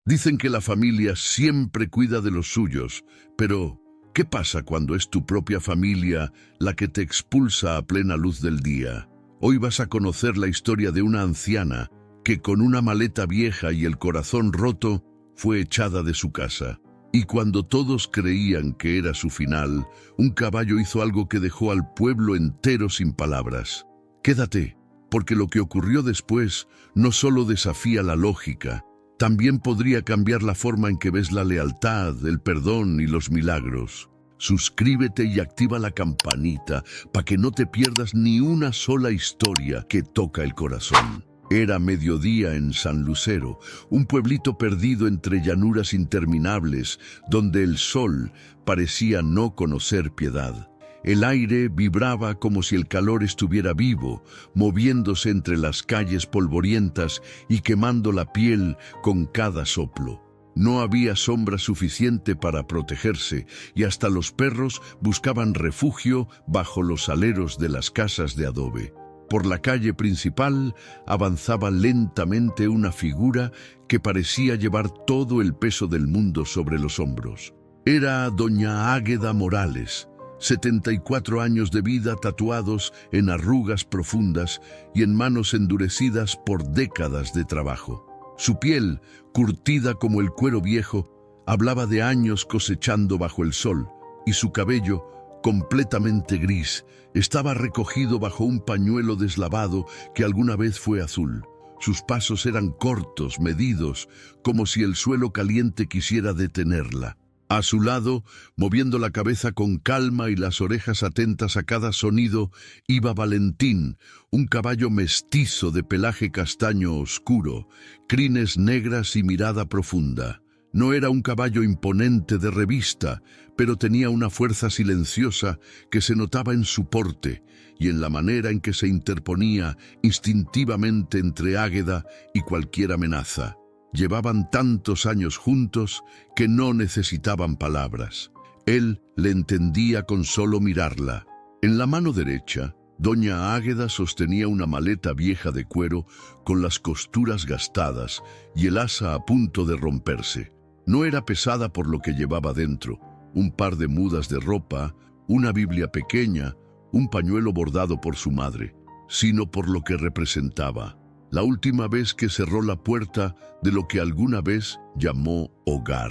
Dicen que la familia siempre cuida de los suyos, pero ¿qué pasa cuando es tu propia familia la que te expulsa a plena luz del día? Hoy vas a conocer la historia de una anciana que con una maleta vieja y el corazón roto fue echada de su casa. Y cuando todos creían que era su final, un caballo hizo algo que dejó al pueblo entero sin palabras. Quédate, porque lo que ocurrió después no solo desafía la lógica, también podría cambiar la forma en que ves la lealtad, el perdón y los milagros. Suscríbete y activa la campanita para que no te pierdas ni una sola historia que toca el corazón. Era mediodía en San Lucero, un pueblito perdido entre llanuras interminables, donde el sol parecía no conocer piedad. El aire vibraba como si el calor estuviera vivo, moviéndose entre las calles polvorientas y quemando la piel con cada soplo. No había sombra suficiente para protegerse y hasta los perros buscaban refugio bajo los aleros de las casas de adobe. Por la calle principal avanzaba lentamente una figura que parecía llevar todo el peso del mundo sobre los hombros. Era doña Águeda Morales, 74 años de vida tatuados en arrugas profundas y en manos endurecidas por décadas de trabajo. Su piel, curtida como el cuero viejo, hablaba de años cosechando bajo el sol, y su cabello, completamente gris, estaba recogido bajo un pañuelo deslavado que alguna vez fue azul. Sus pasos eran cortos, medidos, como si el suelo caliente quisiera detenerla. A su lado, moviendo la cabeza con calma y las orejas atentas a cada sonido, iba Valentín, un caballo mestizo de pelaje castaño oscuro, crines negras y mirada profunda. No era un caballo imponente de revista, pero tenía una fuerza silenciosa que se notaba en su porte y en la manera en que se interponía instintivamente entre Águeda y cualquier amenaza. Llevaban tantos años juntos que no necesitaban palabras. Él le entendía con solo mirarla. En la mano derecha, doña Águeda sostenía una maleta vieja de cuero con las costuras gastadas y el asa a punto de romperse. No era pesada por lo que llevaba dentro: un par de mudas de ropa, una Biblia pequeña, un pañuelo bordado por su madre, sino por lo que representaba. La última vez que cerró la puerta de lo que alguna vez llamó hogar.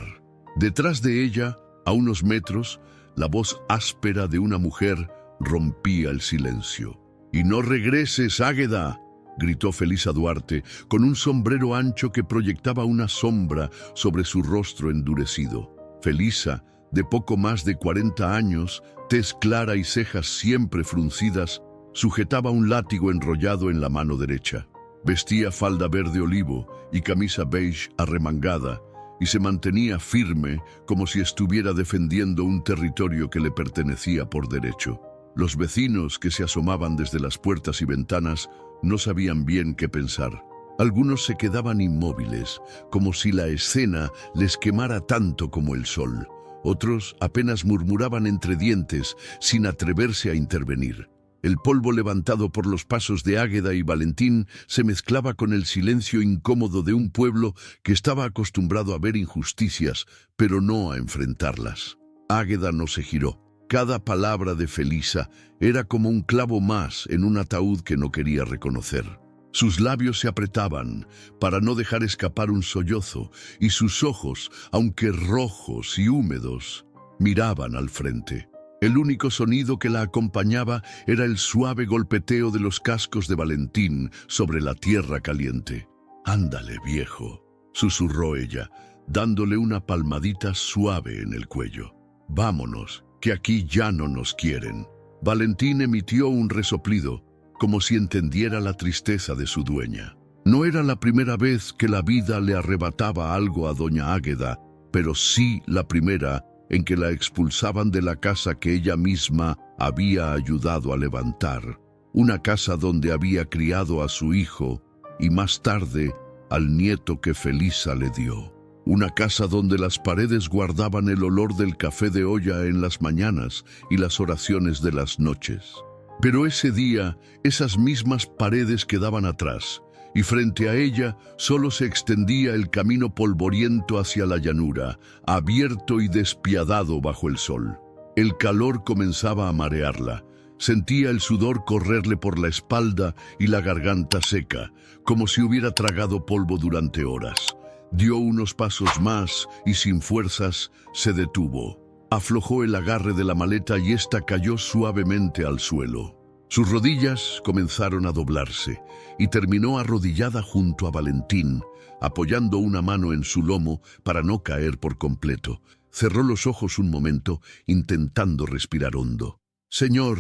Detrás de ella, a unos metros, la voz áspera de una mujer rompía el silencio. «¡Y no regreses, Águeda!», gritó Felisa Duarte, con un sombrero ancho que proyectaba una sombra sobre su rostro endurecido. Felisa, de poco más de 40 años, tez clara y cejas siempre fruncidas, sujetaba un látigo enrollado en la mano derecha. Vestía falda verde olivo y camisa beige arremangada, y se mantenía firme como si estuviera defendiendo un territorio que le pertenecía por derecho. Los vecinos que se asomaban desde las puertas y ventanas no sabían bien qué pensar. Algunos se quedaban inmóviles, como si la escena les quemara tanto como el sol. Otros apenas murmuraban entre dientes, sin atreverse a intervenir. El polvo levantado por los pasos de Águeda y Valentín se mezclaba con el silencio incómodo de un pueblo que estaba acostumbrado a ver injusticias, pero no a enfrentarlas. Águeda no se giró. Cada palabra de Felisa era como un clavo más en un ataúd que no quería reconocer. Sus labios se apretaban para no dejar escapar un sollozo, y sus ojos, aunque rojos y húmedos, miraban al frente. El único sonido que la acompañaba era el suave golpeteo de los cascos de Valentín sobre la tierra caliente. «Ándale, viejo», susurró ella, dándole una palmadita suave en el cuello. «Vámonos, que aquí ya no nos quieren». Valentín emitió un resoplido, como si entendiera la tristeza de su dueña. No era la primera vez que la vida le arrebataba algo a doña Águeda, pero sí la primera en que la expulsaban de la casa que ella misma había ayudado a levantar, una casa donde había criado a su hijo y más tarde al nieto que Felisa le dio, una casa donde las paredes guardaban el olor del café de olla en las mañanas y las oraciones de las noches. Pero ese día, esas mismas paredes quedaban atrás, y frente a ella solo se extendía el camino polvoriento hacia la llanura, abierto y despiadado bajo el sol. El calor comenzaba a marearla. Sentía el sudor correrle por la espalda y la garganta seca, como si hubiera tragado polvo durante horas. Dio unos pasos más y sin fuerzas se detuvo. Aflojó el agarre de la maleta y ésta cayó suavemente al suelo. Sus rodillas comenzaron a doblarse y terminó arrodillada junto a Valentín, apoyando una mano en su lomo para no caer por completo. Cerró los ojos un momento, intentando respirar hondo. «Señor»,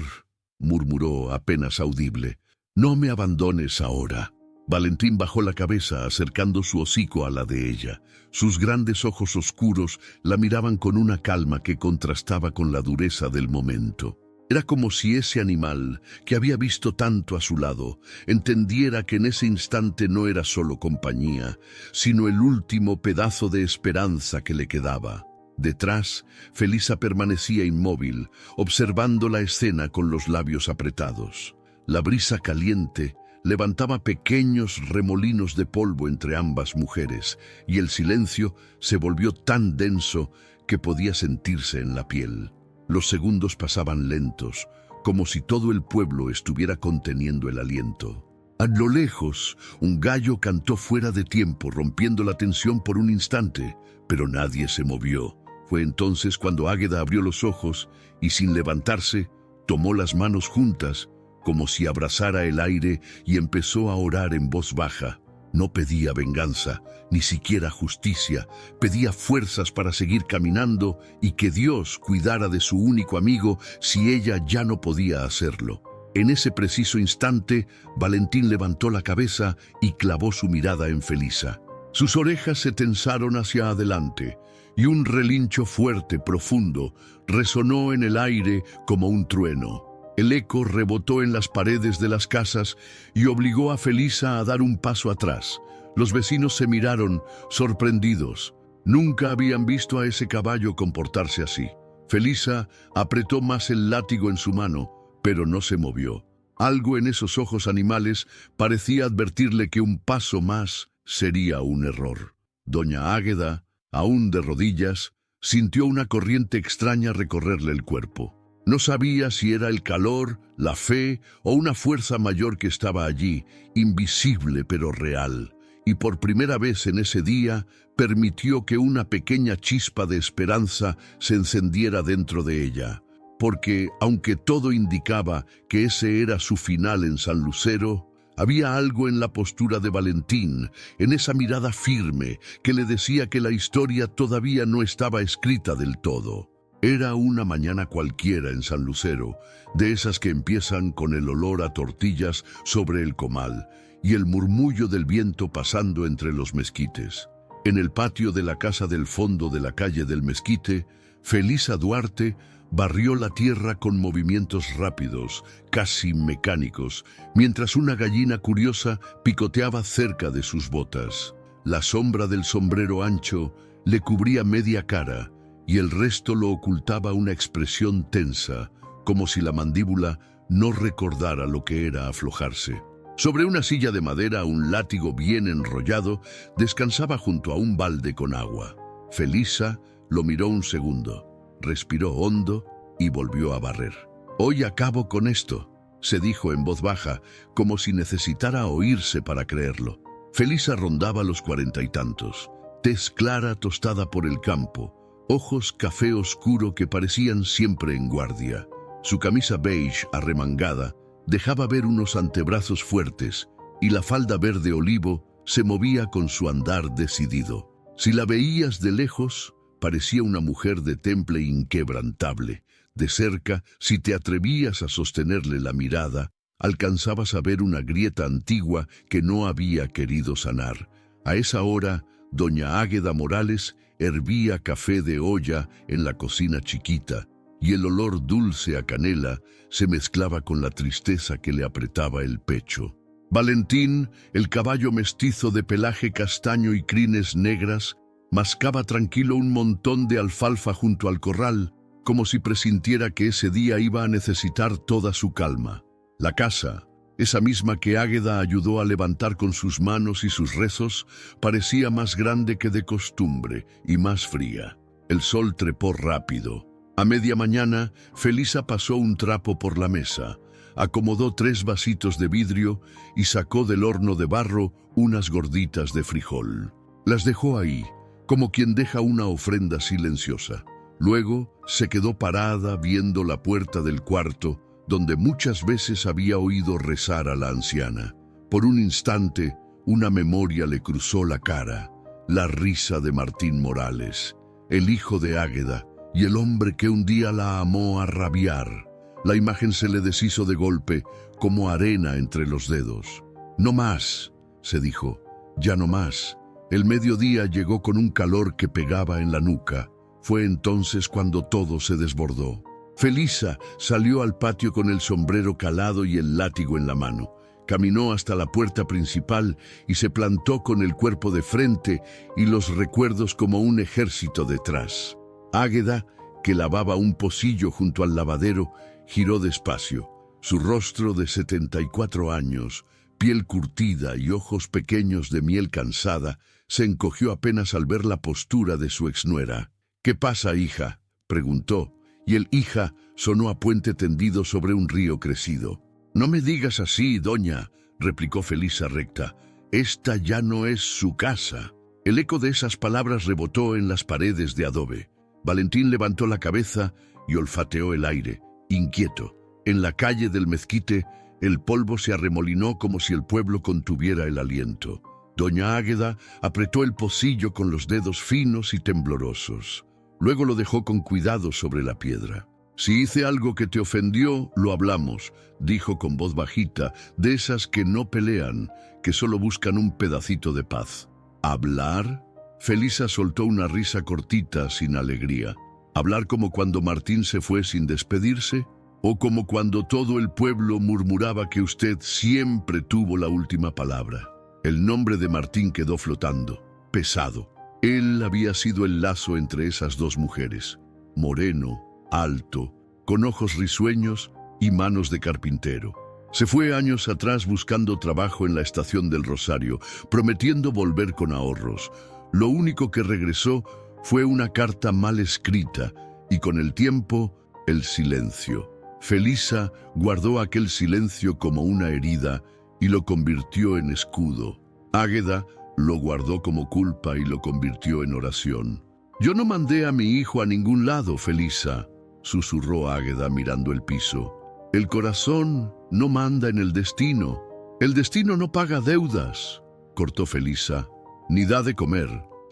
murmuró apenas audible, «no me abandones ahora». Valentín bajó la cabeza, acercando su hocico a la de ella. Sus grandes ojos oscuros la miraban con una calma que contrastaba con la dureza del momento. Era como si ese animal, que había visto tanto a su lado, entendiera que en ese instante no era solo compañía, sino el último pedazo de esperanza que le quedaba. Detrás, Felisa permanecía inmóvil, observando la escena con los labios apretados. La brisa caliente levantaba pequeños remolinos de polvo entre ambas mujeres, y el silencio se volvió tan denso que podía sentirse en la piel. Los segundos pasaban lentos, como si todo el pueblo estuviera conteniendo el aliento. A lo lejos, un gallo cantó fuera de tiempo, rompiendo la tensión por un instante, pero nadie se movió. Fue entonces cuando Águeda abrió los ojos y, sin levantarse, tomó las manos juntas, como si abrazara el aire, y empezó a orar en voz baja. No pedía venganza, ni siquiera justicia, pedía fuerzas para seguir caminando y que Dios cuidara de su único amigo si ella ya no podía hacerlo. En ese preciso instante, Valentín levantó la cabeza y clavó su mirada en Felisa. Sus orejas se tensaron hacia adelante, y un relincho fuerte, profundo, resonó en el aire como un trueno. El eco rebotó en las paredes de las casas y obligó a Felisa a dar un paso atrás. Los vecinos se miraron, sorprendidos. Nunca habían visto a ese caballo comportarse así. Felisa apretó más el látigo en su mano, pero no se movió. Algo en esos ojos animales parecía advertirle que un paso más sería un error. Doña Águeda, aún de rodillas, sintió una corriente extraña recorrerle el cuerpo. No sabía si era el calor, la fe o una fuerza mayor que estaba allí, invisible pero real. Y por primera vez en ese día permitió que una pequeña chispa de esperanza se encendiera dentro de ella. Porque, aunque todo indicaba que ese era su final en San Lucero, había algo en la postura de Valentín, en esa mirada firme, que le decía que la historia todavía no estaba escrita del todo. Era una mañana cualquiera en San Lucero, de esas que empiezan con el olor a tortillas sobre el comal y el murmullo del viento pasando entre los mezquites. En el patio de la casa del fondo de la calle del Mezquite, Felisa Duarte barrió la tierra con movimientos rápidos, casi mecánicos, mientras una gallina curiosa picoteaba cerca de sus botas. La sombra del sombrero ancho le cubría media cara, y el resto lo ocultaba una expresión tensa, como si la mandíbula no recordara lo que era aflojarse. Sobre una silla de madera, un látigo bien enrollado descansaba junto a un balde con agua. Felisa lo miró un segundo, respiró hondo y volvió a barrer. «Hoy acabo con esto», se dijo en voz baja, como si necesitara oírse para creerlo. Felisa rondaba los 40 y tantos, tez clara tostada por el campo, ojos café oscuro que parecían siempre en guardia. Su camisa beige arremangada dejaba ver unos antebrazos fuertes y la falda verde olivo se movía con su andar decidido. Si la veías de lejos, parecía una mujer de temple inquebrantable. De cerca, si te atrevías a sostenerle la mirada, alcanzabas a ver una grieta antigua que no había querido sanar. A esa hora, doña Águeda Morales hervía café de olla en la cocina chiquita, y el olor dulce a canela se mezclaba con la tristeza que le apretaba el pecho. Valentín, el caballo mestizo de pelaje castaño y crines negras, mascaba tranquilo un montón de alfalfa junto al corral, como si presintiera que ese día iba a necesitar toda su calma. La casa, esa misma que Águeda ayudó a levantar con sus manos y sus rezos, parecía más grande que de costumbre y más fría. El sol trepó rápido. A media mañana, Felisa pasó un trapo por la mesa, acomodó 3 vasitos de vidrio y sacó del horno de barro unas gorditas de frijol. Las dejó ahí, como quien deja una ofrenda silenciosa. Luego se quedó parada viendo la puerta del cuarto, donde muchas veces había oído rezar a la anciana. Por un instante, una memoria le cruzó la cara, la risa de Martín Morales, el hijo de Águeda, y el hombre que un día la amó a rabiar. La imagen se le deshizo de golpe, como arena entre los dedos. «No más», se dijo, «ya no más». El mediodía llegó con un calor que pegaba en la nuca. Fue entonces cuando todo se desbordó. Felisa salió al patio con el sombrero calado y el látigo en la mano. Caminó hasta la puerta principal y se plantó con el cuerpo de frente y los recuerdos como un ejército detrás. Águeda, que lavaba un pocillo junto al lavadero, giró despacio. Su rostro de 74 años, piel curtida y ojos pequeños de miel cansada, se encogió apenas al ver la postura de su exnuera. «¿Qué pasa, hija?», preguntó, y el hija sonó a puente tendido sobre un río crecido. «No me digas así, doña», replicó Felisa recta. «Esta ya no es su casa». El eco de esas palabras rebotó en las paredes de adobe. Valentín levantó la cabeza y olfateó el aire, inquieto. En la calle del Mezquite, el polvo se arremolinó como si el pueblo contuviera el aliento. Doña Águeda apretó el pocillo con los dedos finos y temblorosos. Luego lo dejó con cuidado sobre la piedra. «Si hice algo que te ofendió, lo hablamos», dijo con voz bajita, de esas que no pelean, que solo buscan un pedacito de paz. «¿Hablar?». Felisa soltó una risa cortita, sin alegría. «¿Hablar como cuando Martín se fue sin despedirse? ¿O como cuando todo el pueblo murmuraba que usted siempre tuvo la última palabra?». El nombre de Martín quedó flotando, pesado. Él había sido el lazo entre esas 2 mujeres. Moreno, alto, con ojos risueños y manos de carpintero. Se fue años atrás buscando trabajo en la estación del Rosario, prometiendo volver con ahorros. Lo único que regresó fue una carta mal escrita y con el tiempo, el silencio. Felisa guardó aquel silencio como una herida y lo convirtió en escudo. Águeda lo guardó como culpa y lo convirtió en oración. «Yo no mandé a mi hijo a ningún lado, Felisa», susurró Águeda mirando el piso. «El corazón no manda en el destino. El destino no paga deudas», cortó Felisa, «ni da de comer».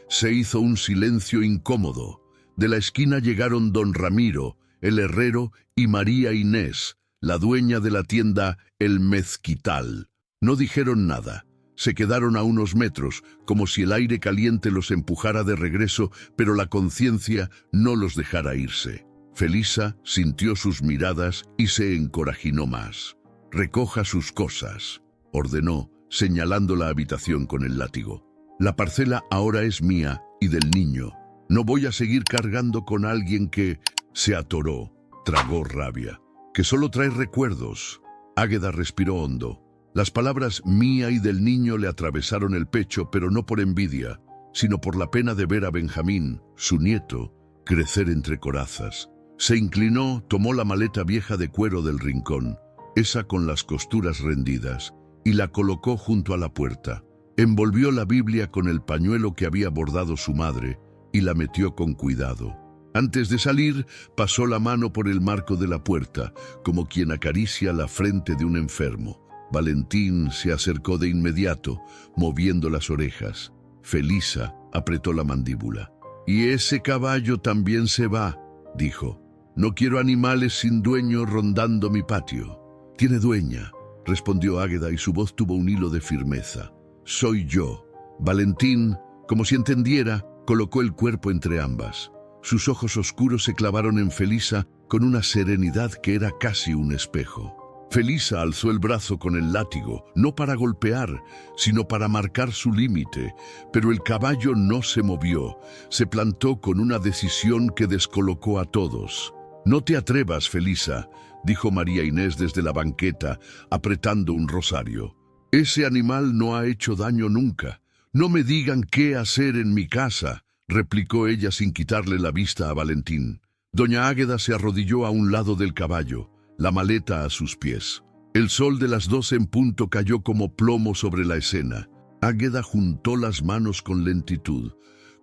Se hizo un silencio incómodo. De la esquina llegaron don Ramiro, el herrero, y María Inés, la dueña de la tienda El Mezquital. No dijeron nada. Se quedaron a unos metros, como si el aire caliente los empujara de regreso, pero la conciencia no los dejara irse. Felisa sintió sus miradas y se encorajinó más. «Recoja sus cosas», ordenó, señalando la habitación con el látigo. «La parcela ahora es mía y del niño. No voy a seguir cargando con alguien que…». Se atoró, tragó rabia. «Que solo trae recuerdos». Águeda respiró hondo. Las palabras «mía» y «del niño» le atravesaron el pecho, pero no por envidia, sino por la pena de ver a Benjamín, su nieto, crecer entre corazas. Se inclinó, tomó la maleta vieja de cuero del rincón, esa con las costuras rendidas, y la colocó junto a la puerta. Envolvió la Biblia con el pañuelo que había bordado su madre y la metió con cuidado. Antes de salir, pasó la mano por el marco de la puerta, como quien acaricia la frente de un enfermo. Valentín se acercó de inmediato, moviendo las orejas. Felisa apretó la mandíbula. «Y ese caballo también se va», dijo. «No quiero animales sin dueño rondando mi patio». «Tiene dueña», respondió Águeda y su voz tuvo un hilo de firmeza. «Soy yo». Valentín, como si entendiera, colocó el cuerpo entre ambas. Sus ojos oscuros se clavaron en Felisa con una serenidad que era casi un espejo. Felisa alzó el brazo con el látigo, no para golpear, sino para marcar su límite, pero el caballo no se movió, se plantó con una decisión que descolocó a todos. «No te atrevas, Felisa», dijo María Inés desde la banqueta, apretando un rosario. Ese animal no ha hecho daño nunca. No me digan qué hacer en mi casa, replicó ella sin quitarle la vista a Valentín. Doña Águeda se arrodilló a un lado del caballo, la maleta a sus pies. El sol de las 12 en punto cayó como plomo sobre la escena. Águeda juntó las manos con lentitud,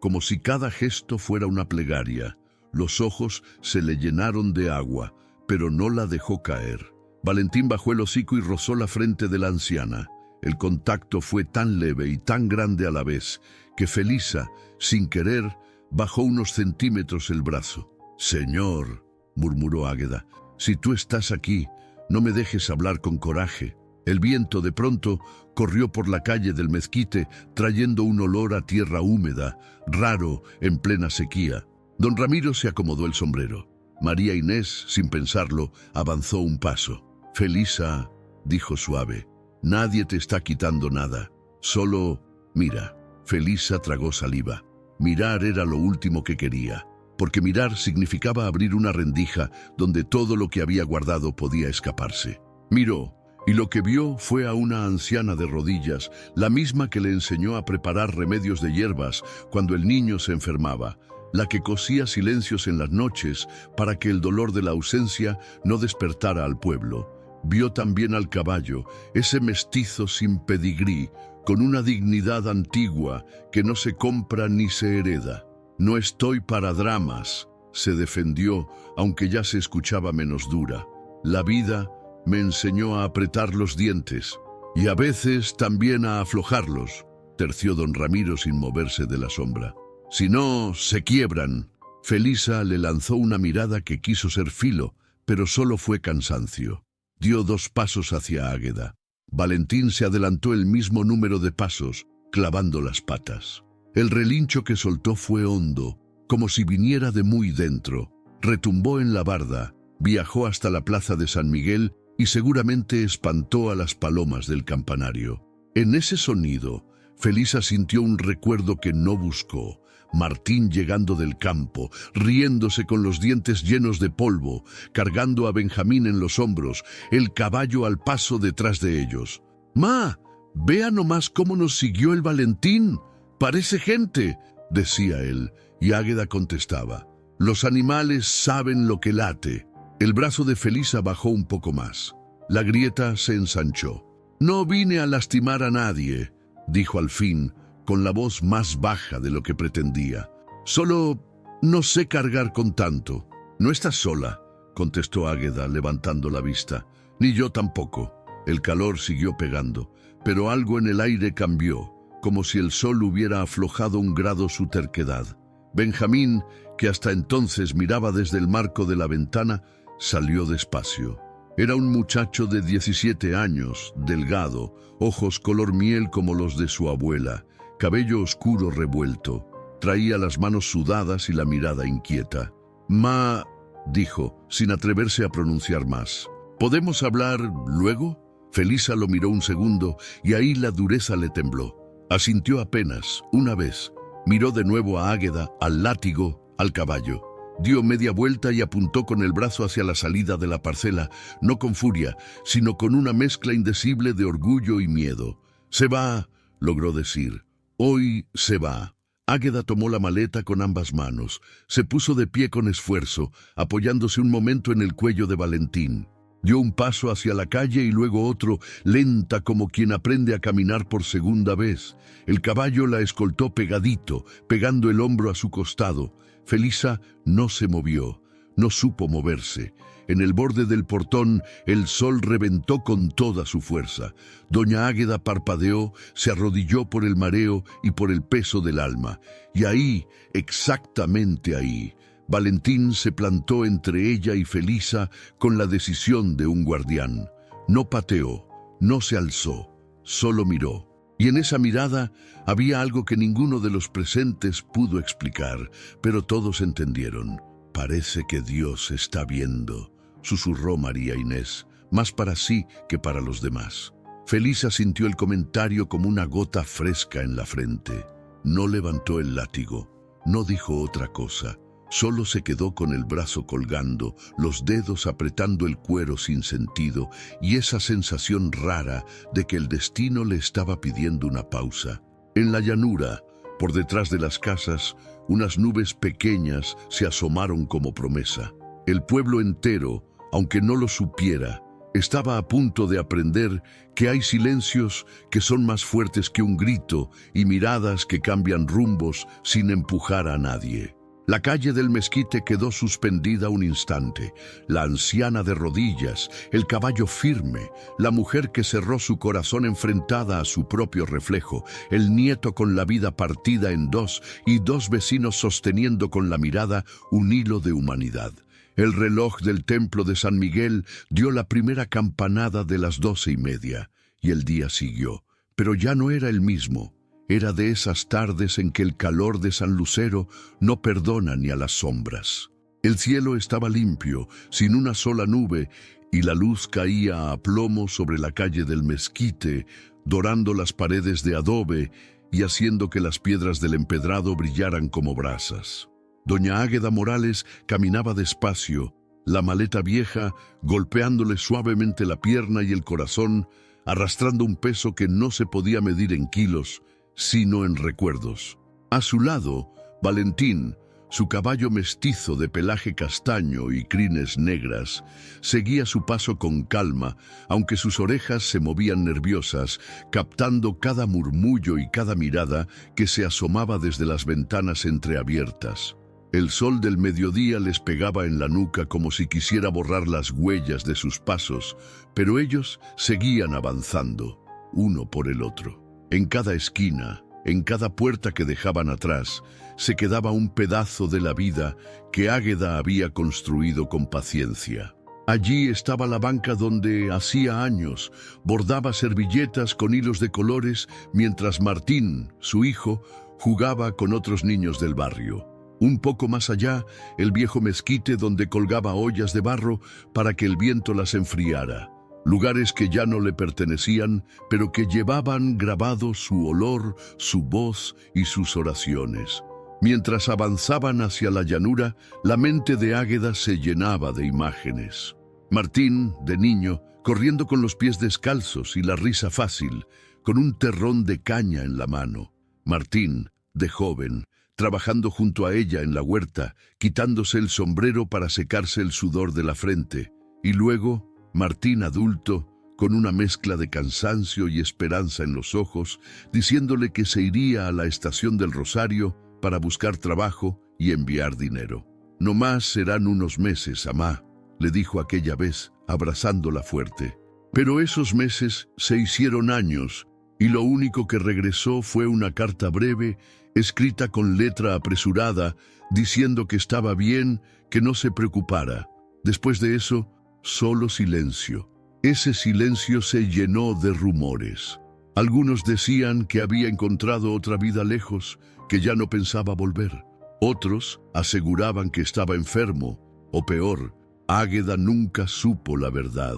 como si cada gesto fuera una plegaria. Los ojos se le llenaron de agua, pero no la dejó caer. Valentín bajó el hocico y rozó la frente de la anciana. El contacto fue tan leve y tan grande a la vez que Felisa, sin querer, bajó unos centímetros el brazo. «Señor», murmuró Águeda, «si tú estás aquí, no me dejes hablar con coraje». El viento de pronto corrió por la calle del mezquite trayendo un olor a tierra húmeda, raro en plena sequía. Don Ramiro se acomodó el sombrero. María Inés, sin pensarlo, avanzó un paso. «Felisa», dijo suave, «nadie te está quitando nada. Solo mira». Felisa tragó saliva. Mirar era lo último que quería, porque mirar significaba abrir una rendija donde todo lo que había guardado podía escaparse. Miró, y lo que vio fue a una anciana de rodillas, la misma que le enseñó a preparar remedios de hierbas cuando el niño se enfermaba, la que cosía silencios en las noches para que el dolor de la ausencia no despertara al pueblo. Vio también al caballo, ese mestizo sin pedigrí, con una dignidad antigua que no se compra ni se hereda. «No estoy para dramas», se defendió, aunque ya se escuchaba menos dura. «La vida me enseñó a apretar los dientes, y a veces también a aflojarlos», terció don Ramiro sin moverse de la sombra. «Si no, se quiebran». Felisa le lanzó una mirada que quiso ser filo, pero solo fue cansancio. Dio 2 pasos hacia Águeda. Valentín se adelantó el mismo número de pasos, clavando las patas. El relincho que soltó fue hondo, como si viniera de muy dentro. Retumbó en la barda, viajó hasta la plaza de San Miguel y seguramente espantó a las palomas del campanario. En ese sonido, Felisa sintió un recuerdo que no buscó. Martín llegando del campo, riéndose con los dientes llenos de polvo, cargando a Benjamín en los hombros, el caballo al paso detrás de ellos. «Ma, vea nomás cómo nos siguió el Valentín. Parece gente», decía él, y Águeda contestaba. «Los animales saben lo que late». El brazo de Felisa bajó un poco más. La grieta se ensanchó. «No vine a lastimar a nadie», dijo al fin, con la voz más baja de lo que pretendía. «Solo no sé cargar con tanto». «No estás sola», contestó Águeda, levantando la vista. «Ni yo tampoco». El calor siguió pegando, pero algo en el aire cambió, como si el sol hubiera aflojado 1 grado su terquedad. Benjamín, que hasta entonces miraba desde el marco de la ventana, salió despacio. Era un muchacho de 17 años, delgado, ojos color miel como los de su abuela, cabello oscuro revuelto. Traía las manos sudadas y la mirada inquieta. «Ma», dijo, sin atreverse a pronunciar más. «¿Podemos hablar luego?» Felisa lo miró un segundo y ahí la dureza le tembló. Asintió apenas, una vez. Miró de nuevo a Águeda, al látigo, al caballo. Dio media vuelta y apuntó con el brazo hacia la salida de la parcela, no con furia, sino con una mezcla indecible de orgullo y miedo. «Se va», logró decir. «Hoy se va». Águeda tomó la maleta con ambas manos. Se puso de pie con esfuerzo, apoyándose un momento en el cuello de Valentín. Dio un paso hacia la calle y luego otro, lenta como quien aprende a caminar por segunda vez. El caballo la escoltó pegadito, pegando el hombro a su costado. Felisa no se movió, no supo moverse. En el borde del portón, el sol reventó con toda su fuerza. Doña Águeda parpadeó, se arrodilló por el mareo y por el peso del alma. Y ahí, exactamente ahí, Valentín se plantó entre ella y Felisa con la decisión de un guardián. No pateó, no se alzó, solo miró. Y en esa mirada había algo que ninguno de los presentes pudo explicar, pero todos entendieron. «Parece que Dios está viendo», susurró María Inés, más para sí que para los demás. Felisa sintió el comentario como una gota fresca en la frente. No levantó el látigo, no dijo otra cosa. Solo se quedó con el brazo colgando, los dedos apretando el cuero sin sentido y esa sensación rara de que el destino le estaba pidiendo una pausa. En la llanura, por detrás de las casas, unas nubes pequeñas se asomaron como promesa. El pueblo entero, aunque no lo supiera, estaba a punto de aprender que hay silencios que son más fuertes que un grito y miradas que cambian rumbos sin empujar a nadie. La calle del mezquite quedó suspendida un instante. La anciana de rodillas, el caballo firme, la mujer que cerró su corazón enfrentada a su propio reflejo, el nieto con la vida partida en dos y dos vecinos sosteniendo con la mirada un hilo de humanidad. El reloj del templo de San Miguel dio la primera campanada de las 12:30 y el día siguió, pero ya no era el mismo. Era de esas tardes en que el calor de San Lucero no perdona ni a las sombras. El cielo estaba limpio, sin una sola nube, y la luz caía a plomo sobre la calle del mezquite, dorando las paredes de adobe y haciendo que las piedras del empedrado brillaran como brasas. Doña Águeda Morales caminaba despacio, la maleta vieja golpeándole suavemente la pierna y el corazón, arrastrando un peso que no se podía medir en kilos, sino en recuerdos. A su lado, Valentín, su caballo mestizo de pelaje castaño y crines negras, seguía su paso con calma, aunque sus orejas se movían nerviosas, captando cada murmullo y cada mirada que se asomaba desde las ventanas entreabiertas. El sol del mediodía les pegaba en la nuca como si quisiera borrar las huellas de sus pasos, pero ellos seguían avanzando, uno por el otro. En cada esquina, en cada puerta que dejaban atrás, se quedaba un pedazo de la vida que Águeda había construido con paciencia. Allí estaba la banca donde, hacía años, bordaba servilletas con hilos de colores mientras Martín, su hijo, jugaba con otros niños del barrio. Un poco más allá, el viejo mezquite donde colgaba ollas de barro para que el viento las enfriara. Lugares que ya no le pertenecían, pero que llevaban grabado su olor, su voz y sus oraciones. Mientras avanzaban hacia la llanura, la mente de Águeda se llenaba de imágenes. Martín, de niño, corriendo con los pies descalzos y la risa fácil, con un terrón de caña en la mano. Martín, de joven, trabajando junto a ella en la huerta, quitándose el sombrero para secarse el sudor de la frente. Y luego, Martín adulto, con una mezcla de cansancio y esperanza en los ojos, diciéndole que se iría a la estación del Rosario para buscar trabajo y enviar dinero. «No más serán unos meses, amá», le dijo aquella vez, abrazándola fuerte. Pero esos meses se hicieron años, y lo único que regresó fue una carta breve, escrita con letra apresurada, diciendo que estaba bien, que no se preocupara. Después de eso, solo silencio. Ese silencio se llenó de rumores. Algunos decían que había encontrado otra vida lejos, que ya no pensaba volver. Otros aseguraban que estaba enfermo, o peor, Águeda nunca supo la verdad.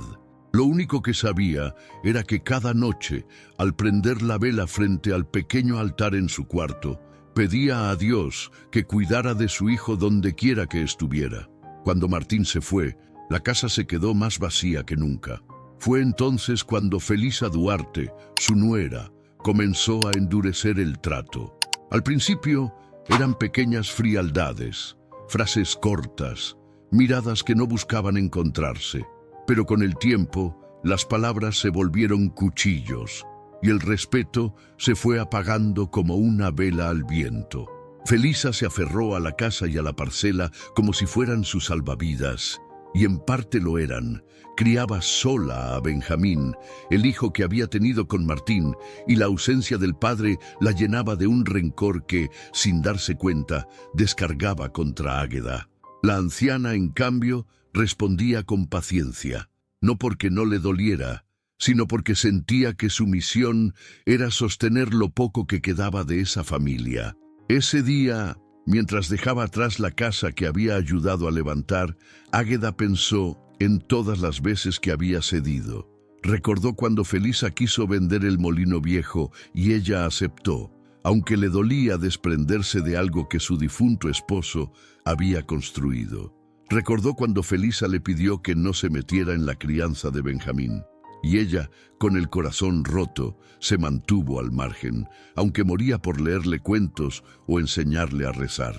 Lo único que sabía era que cada noche, al prender la vela frente al pequeño altar en su cuarto, pedía a Dios que cuidara de su hijo donde quiera que estuviera. Cuando Martín se fue, la casa se quedó más vacía que nunca. Fue entonces cuando Felisa Duarte, su nuera, comenzó a endurecer el trato. Al principio eran pequeñas frialdades, frases cortas, miradas que no buscaban encontrarse, pero con el tiempo las palabras se volvieron cuchillos y el respeto se fue apagando como una vela al viento. Felisa se aferró a la casa y a la parcela como si fueran sus salvavidas, y en parte lo eran. Criaba sola a Benjamín, el hijo que había tenido con Martín, y la ausencia del padre la llenaba de un rencor que, sin darse cuenta, descargaba contra Águeda. La anciana, en cambio, respondía con paciencia, no porque no le doliera, sino porque sentía que su misión era sostener lo poco que quedaba de esa familia. Ese día, mientras dejaba atrás la casa que había ayudado a levantar, Águeda pensó en todas las veces que había cedido. Recordó cuando Felisa quiso vender el molino viejo y ella aceptó, aunque le dolía desprenderse de algo que su difunto esposo había construido. Recordó cuando Felisa le pidió que no se metiera en la crianza de Benjamín, y ella, con el corazón roto, se mantuvo al margen, aunque moría por leerle cuentos o enseñarle a rezar.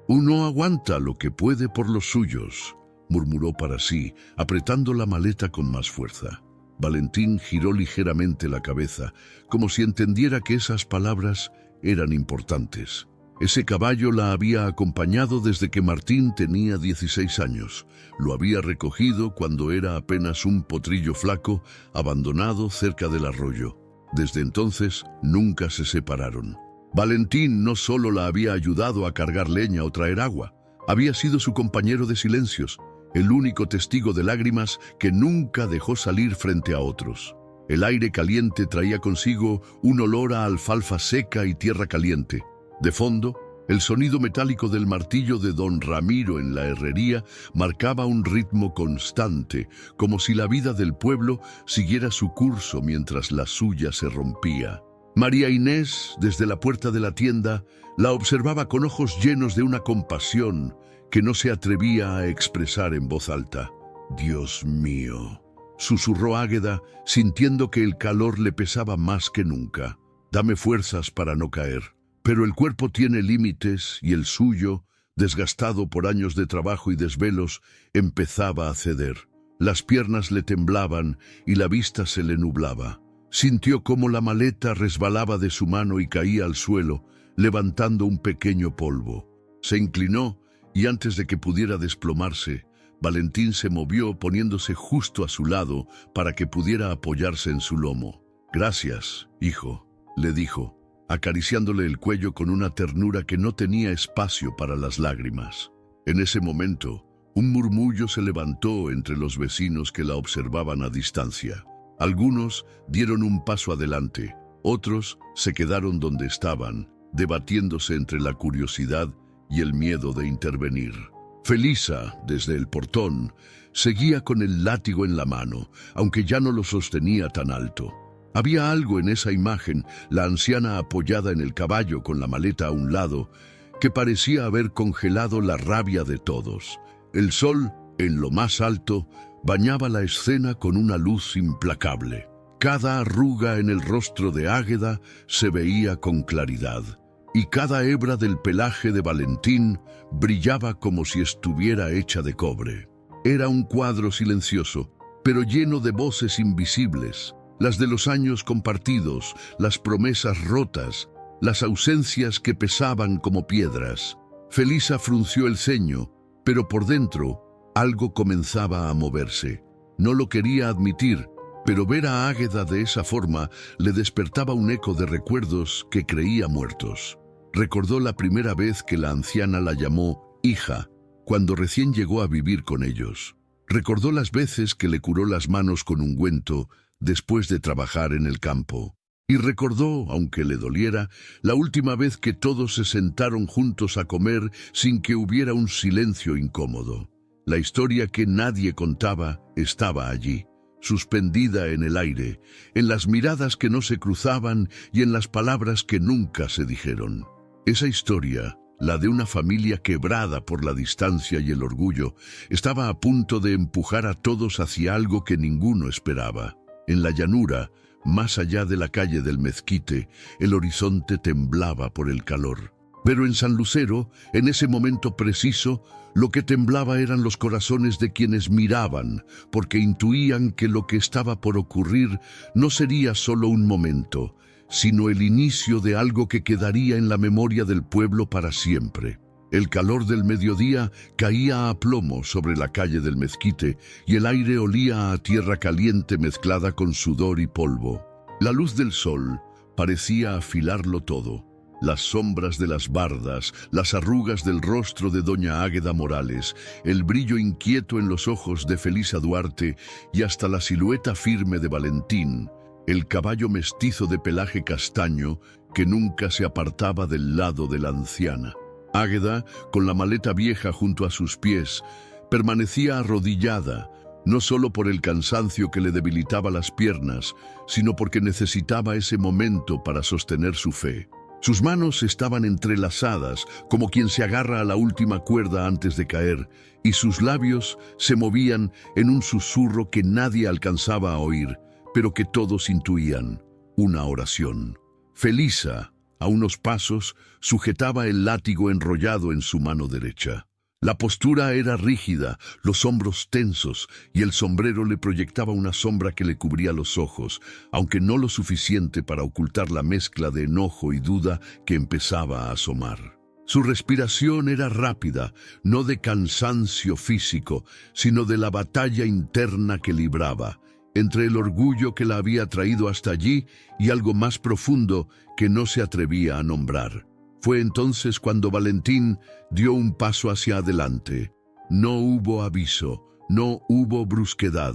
«Uno aguanta lo que puede por los suyos», murmuró para sí, apretando la maleta con más fuerza. Valentín giró ligeramente la cabeza, como si entendiera que esas palabras eran importantes. Ese caballo la había acompañado desde que Martín tenía 16 años. Lo había recogido cuando era apenas un potrillo flaco, abandonado cerca del arroyo. Desde entonces nunca se separaron. Valentín no solo la había ayudado a cargar leña o traer agua, había sido su compañero de silencios, el único testigo de lágrimas que nunca dejó salir frente a otros. El aire caliente traía consigo un olor a alfalfa seca y tierra caliente. De fondo, el sonido metálico del martillo de don Ramiro en la herrería marcaba un ritmo constante, como si la vida del pueblo siguiera su curso mientras la suya se rompía. María Inés, desde la puerta de la tienda, la observaba con ojos llenos de una compasión que no se atrevía a expresar en voz alta. «Dios mío», susurró Águeda, sintiendo que el calor le pesaba más que nunca. «Dame fuerzas para no caer». Pero el cuerpo tiene límites y el suyo, desgastado por años de trabajo y desvelos, empezaba a ceder. Las piernas le temblaban y la vista se le nublaba. Sintió cómo la maleta resbalaba de su mano y caía al suelo, levantando un pequeño polvo. Se inclinó y antes de que pudiera desplomarse, Valentín se movió poniéndose justo a su lado para que pudiera apoyarse en su lomo. «Gracias, hijo», le dijo, acariciándole el cuello con una ternura que no tenía espacio para las lágrimas. En ese momento, un murmullo se levantó entre los vecinos que la observaban a distancia. Algunos dieron un paso adelante, otros se quedaron donde estaban, debatiéndose entre la curiosidad y el miedo de intervenir. Felisa, desde el portón, seguía con el látigo en la mano, aunque ya no lo sostenía tan alto. Había algo en esa imagen, la anciana apoyada en el caballo con la maleta a un lado, que parecía haber congelado la rabia de todos. El sol, en lo más alto, bañaba la escena con una luz implacable. Cada arruga en el rostro de Águeda se veía con claridad, y cada hebra del pelaje de Valentín brillaba como si estuviera hecha de cobre. Era un cuadro silencioso, pero lleno de voces invisibles, las de los años compartidos, las promesas rotas, las ausencias que pesaban como piedras. Felisa frunció el ceño, pero por dentro algo comenzaba a moverse. No lo quería admitir, pero ver a Águeda de esa forma le despertaba un eco de recuerdos que creía muertos. Recordó la primera vez que la anciana la llamó hija, cuando recién llegó a vivir con ellos. Recordó las veces que le curó las manos con ungüento después de trabajar en el campo. Y recordó, aunque le doliera, la última vez que todos se sentaron juntos a comer sin que hubiera un silencio incómodo. La historia que nadie contaba estaba allí, suspendida en el aire, en las miradas que no se cruzaban y en las palabras que nunca se dijeron. Esa historia, la de una familia quebrada por la distancia y el orgullo, estaba a punto de empujar a todos hacia algo que ninguno esperaba. En la llanura, más allá de la calle del Mezquite, el horizonte temblaba por el calor. Pero en San Lucero, en ese momento preciso, lo que temblaba eran los corazones de quienes miraban, porque intuían que lo que estaba por ocurrir no sería solo un momento, sino el inicio de algo que quedaría en la memoria del pueblo para siempre. El calor del mediodía caía a plomo sobre la calle del Mezquite y el aire olía a tierra caliente mezclada con sudor y polvo. La luz del sol parecía afilarlo todo. Las sombras de las bardas, las arrugas del rostro de doña Águeda Morales, el brillo inquieto en los ojos de Felisa Duarte y hasta la silueta firme de Valentín, el caballo mestizo de pelaje castaño que nunca se apartaba del lado de la anciana. Águeda, con la maleta vieja junto a sus pies, permanecía arrodillada, no solo por el cansancio que le debilitaba las piernas, sino porque necesitaba ese momento para sostener su fe. Sus manos estaban entrelazadas, como quien se agarra a la última cuerda antes de caer, y sus labios se movían en un susurro que nadie alcanzaba a oír, pero que todos intuían: una oración. Felisa, a unos pasos, sujetaba el látigo enrollado en su mano derecha. La postura era rígida, los hombros tensos, y el sombrero le proyectaba una sombra que le cubría los ojos, aunque no lo suficiente para ocultar la mezcla de enojo y duda que empezaba a asomar. Su respiración era rápida, no de cansancio físico, sino de la batalla interna que libraba, entre el orgullo que la había traído hasta allí y algo más profundo que no se atrevía a nombrar. Fue entonces cuando Valentín dio un paso hacia adelante. No hubo aviso, no hubo brusquedad,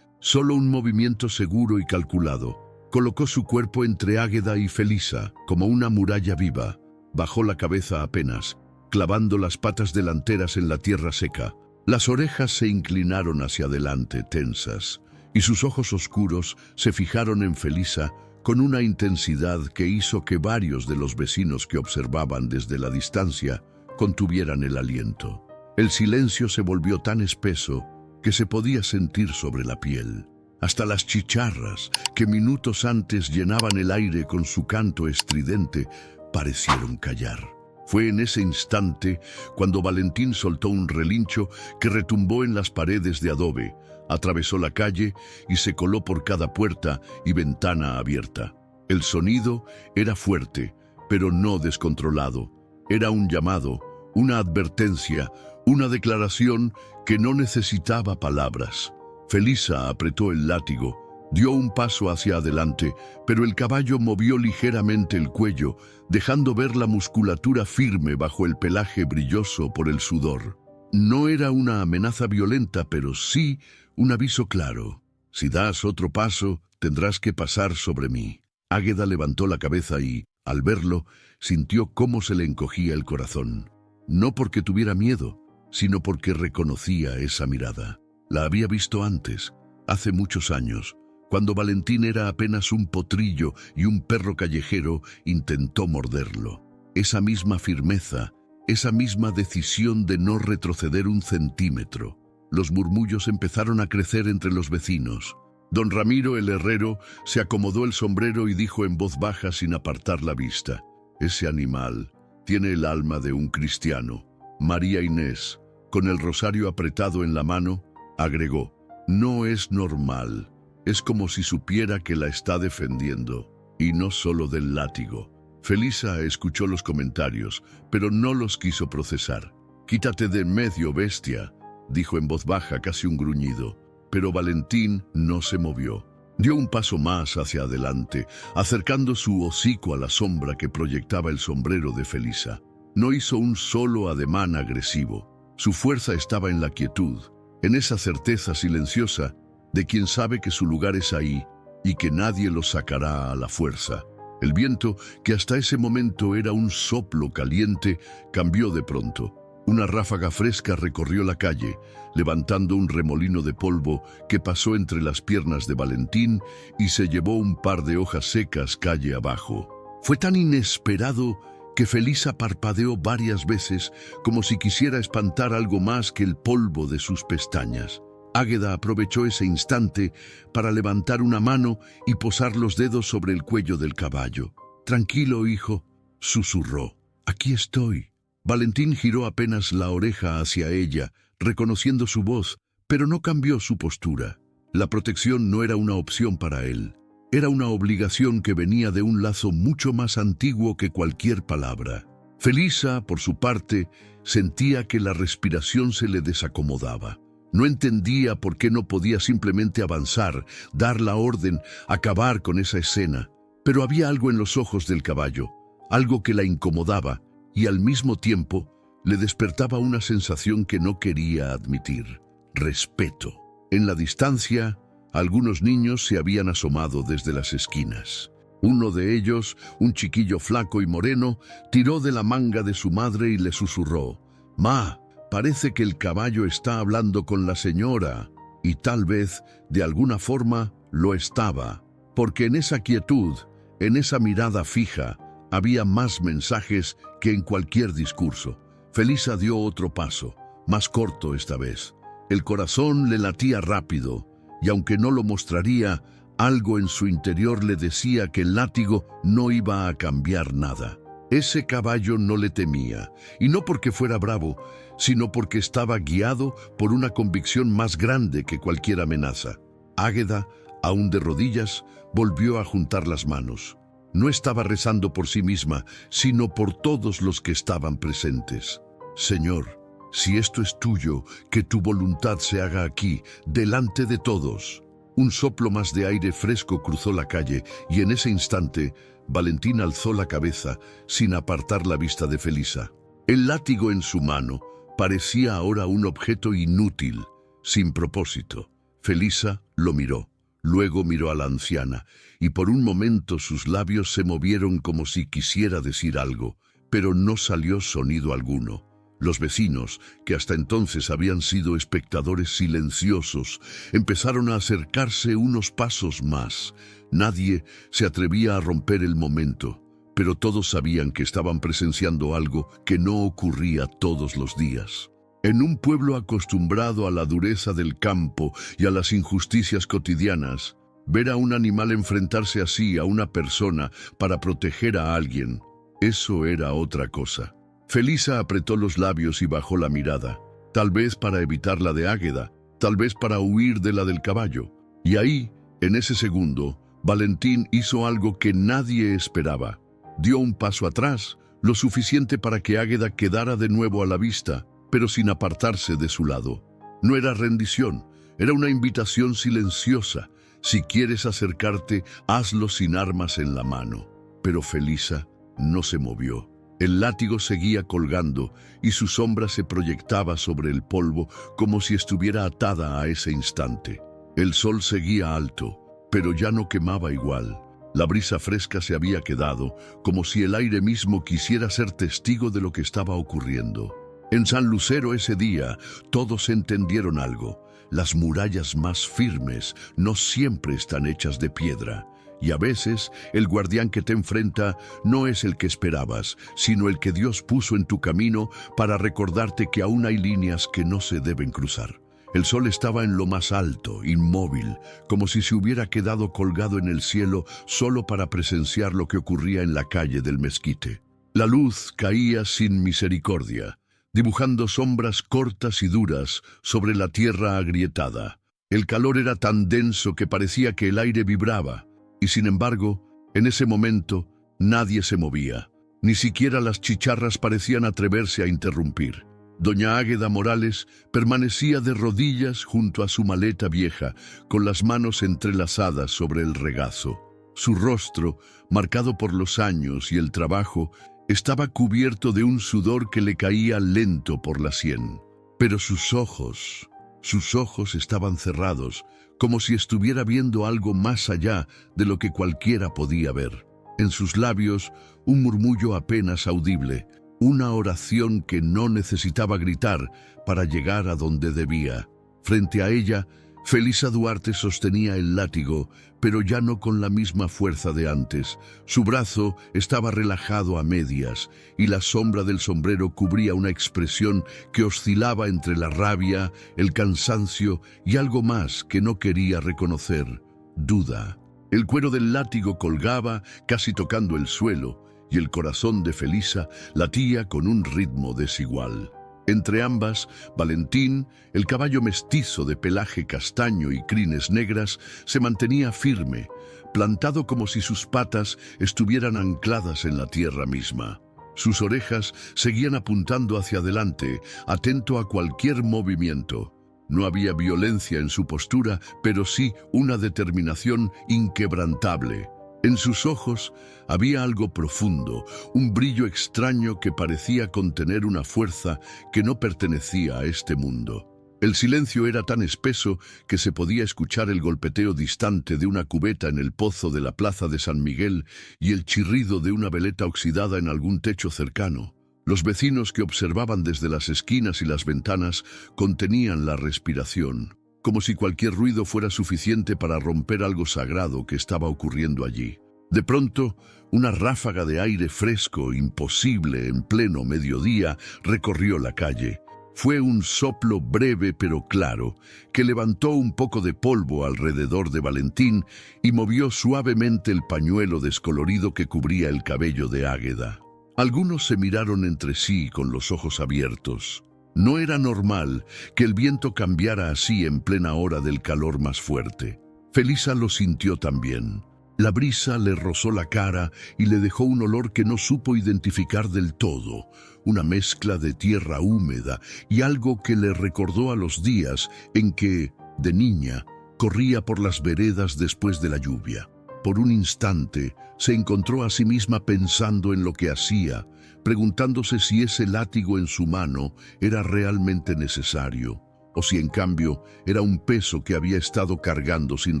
solo un movimiento seguro y calculado. Colocó su cuerpo entre Águeda y Felisa, como una muralla viva. Bajó la cabeza apenas, clavando las patas delanteras en la tierra seca. Las orejas se inclinaron hacia adelante, tensas, y sus ojos oscuros se fijaron en Felisa con una intensidad que hizo que varios de los vecinos que observaban desde la distancia contuvieran el aliento. El silencio se volvió tan espeso que se podía sentir sobre la piel. Hasta las chicharras, que minutos antes llenaban el aire con su canto estridente, parecieron callar. Fue en ese instante cuando Valentín soltó un relincho que retumbó en las paredes de adobe, atravesó la calle y se coló por cada puerta y ventana abierta. El sonido era fuerte, pero no descontrolado. Era un llamado, una advertencia, una declaración que no necesitaba palabras. Felisa apretó el látigo, dio un paso hacia adelante, pero el caballo movió ligeramente el cuello, dejando ver la musculatura firme bajo el pelaje brilloso por el sudor. No era una amenaza violenta, pero sí un aviso claro: si das otro paso, tendrás que pasar sobre mí. Águeda levantó la cabeza y, al verlo, sintió cómo se le encogía el corazón. No porque tuviera miedo, sino porque reconocía esa mirada. La había visto antes, hace muchos años, cuando Valentín era apenas un potrillo y un perro callejero intentó morderlo. Esa misma firmeza, esa misma decisión de no retroceder un centímetro. Los murmullos empezaron a crecer entre los vecinos. Don Ramiro, el herrero, se acomodó el sombrero y dijo en voz baja sin apartar la vista: ese animal tiene el alma de un cristiano. María Inés, con el rosario apretado en la mano, agregó: no es normal, es como si supiera que la está defendiendo, y no solo del látigo. Felisa escuchó los comentarios, pero no los quiso procesar. «Quítate de en medio, bestia», dijo en voz baja, casi un gruñido. Pero Valentín no se movió. Dio un paso más hacia adelante, acercando su hocico a la sombra que proyectaba el sombrero de Felisa. No hizo un solo ademán agresivo. Su fuerza estaba en la quietud, en esa certeza silenciosa de quien sabe que su lugar es ahí y que nadie lo sacará a la fuerza. El viento, que hasta ese momento era un soplo caliente, cambió de pronto. Una ráfaga fresca recorrió la calle, levantando un remolino de polvo que pasó entre las piernas de Valentín y se llevó un par de hojas secas calle abajo. Fue tan inesperado que Felisa parpadeó varias veces, como si quisiera espantar algo más que el polvo de sus pestañas. Águeda aprovechó ese instante para levantar una mano y posar los dedos sobre el cuello del caballo. «Tranquilo, hijo», susurró. «Aquí estoy». Valentín giró apenas la oreja hacia ella, reconociendo su voz, pero no cambió su postura. La protección no era una opción para él. Era una obligación que venía de un lazo mucho más antiguo que cualquier palabra. Felisa, por su parte, sentía que la respiración se le desacomodaba. No entendía por qué no podía simplemente avanzar, dar la orden, acabar con esa escena. Pero había algo en los ojos del caballo, algo que la incomodaba y al mismo tiempo le despertaba una sensación que no quería admitir: respeto. En la distancia, algunos niños se habían asomado desde las esquinas. Uno de ellos, un chiquillo flaco y moreno, tiró de la manga de su madre y le susurró: «Ma, parece que el caballo está hablando con la señora». Y tal vez, de alguna forma, lo estaba, porque en esa quietud, en esa mirada fija, Había más mensajes que en cualquier discurso. Felisa dio otro paso, más corto esta vez. El corazón le latía rápido, y aunque no lo mostraría, algo en su interior le decía que el látigo no iba a cambiar nada. Ese caballo no le temía, y no porque fuera bravo, sino porque estaba guiado por una convicción más grande que cualquier amenaza. Águeda, aún de rodillas, volvió a juntar las manos. No estaba rezando por sí misma, sino por todos los que estaban presentes. Señor, si esto es tuyo, que tu voluntad se haga aquí, delante de todos. Un soplo más de aire fresco cruzó la calle, y en ese instante, Valentín alzó la cabeza sin apartar la vista de Felisa. El látigo en su mano parecía ahora un objeto inútil, sin propósito. Felisa lo miró, luego miró a la anciana, y por un momento sus labios se movieron como si quisiera decir algo, pero no salió sonido alguno. Los vecinos, que hasta entonces habían sido espectadores silenciosos, empezaron a acercarse unos pasos más. Nadie se atrevía a romper el momento, pero todos sabían que estaban presenciando algo que no ocurría todos los días. En un pueblo acostumbrado a la dureza del campo y a las injusticias cotidianas, ver a un animal enfrentarse así a una persona para proteger a alguien, eso era otra cosa. Felisa apretó los labios y bajó la mirada, tal vez para evitar la de Águeda, tal vez para huir de la del caballo. Y ahí, en ese segundo, Valentín hizo algo que nadie esperaba. Dio un paso atrás, lo suficiente para que Águeda quedara de nuevo a la vista, pero sin apartarse de su lado. No era rendición, era una invitación silenciosa. Si quieres acercarte, hazlo sin armas en la mano. Pero Felisa no se movió. El látigo seguía colgando y su sombra se proyectaba sobre el polvo como si estuviera atada a ese instante. El sol seguía alto, pero ya no quemaba igual. La brisa fresca se había quedado, como si el aire mismo quisiera ser testigo de lo que estaba ocurriendo. En San Lucero ese día todos entendieron algo. Las murallas más firmes no siempre están hechas de piedra. Y a veces, el guardián que te enfrenta no es el que esperabas, sino el que Dios puso en tu camino para recordarte que aún hay líneas que no se deben cruzar. El sol estaba en lo más alto, inmóvil, como si se hubiera quedado colgado en el cielo solo para presenciar lo que ocurría en la calle del mezquite. La luz caía sin misericordia, dibujando sombras cortas y duras sobre la tierra agrietada. El calor era tan denso que parecía que el aire vibraba. Y sin embargo, en ese momento, nadie se movía. Ni siquiera las chicharras parecían atreverse a interrumpir. Doña Águeda Morales permanecía de rodillas junto a su maleta vieja, con las manos entrelazadas sobre el regazo. Su rostro, marcado por los años y el trabajo, estaba cubierto de un sudor que le caía lento por la sien. Pero sus ojos estaban cerrados, como si estuviera viendo algo más allá de lo que cualquiera podía ver. En sus labios, un murmullo apenas audible, una oración que no necesitaba gritar para llegar a donde debía. Frente a ella, Felisa Duarte sostenía el látigo, pero ya no con la misma fuerza de antes. Su brazo estaba relajado a medias, y la sombra del sombrero cubría una expresión que oscilaba entre la rabia, el cansancio y algo más que no quería reconocer: duda. El cuero del látigo colgaba, casi tocando el suelo, y el corazón de Felisa latía con un ritmo desigual. Entre ambas, Valentín, el caballo mestizo de pelaje castaño y crines negras, se mantenía firme, plantado como si sus patas estuvieran ancladas en la tierra misma. Sus orejas seguían apuntando hacia adelante, atento a cualquier movimiento. No había violencia en su postura, pero sí una determinación inquebrantable. En sus ojos había algo profundo, un brillo extraño que parecía contener una fuerza que no pertenecía a este mundo. El silencio era tan espeso que se podía escuchar el golpeteo distante de una cubeta en el pozo de la plaza de San Miguel y el chirrido de una veleta oxidada en algún techo cercano. Los vecinos que observaban desde las esquinas y las ventanas contenían la respiración, como si cualquier ruido fuera suficiente para romper algo sagrado que estaba ocurriendo allí. De pronto, una ráfaga de aire fresco, imposible en pleno mediodía, recorrió la calle. Fue un soplo breve pero claro, que levantó un poco de polvo alrededor de Valentín y movió suavemente el pañuelo descolorido que cubría el cabello de Águeda. Algunos se miraron entre sí con los ojos abiertos. No era normal que el viento cambiara así en plena hora del calor más fuerte. Felisa lo sintió también. La brisa le rozó la cara y le dejó un olor que no supo identificar del todo, una mezcla de tierra húmeda y algo que le recordó a los días en que, de niña, corría por las veredas después de la lluvia. Por un instante se encontró a sí misma pensando en lo que hacía, preguntándose si ese látigo en su mano era realmente necesario, o si en cambio era un peso que había estado cargando sin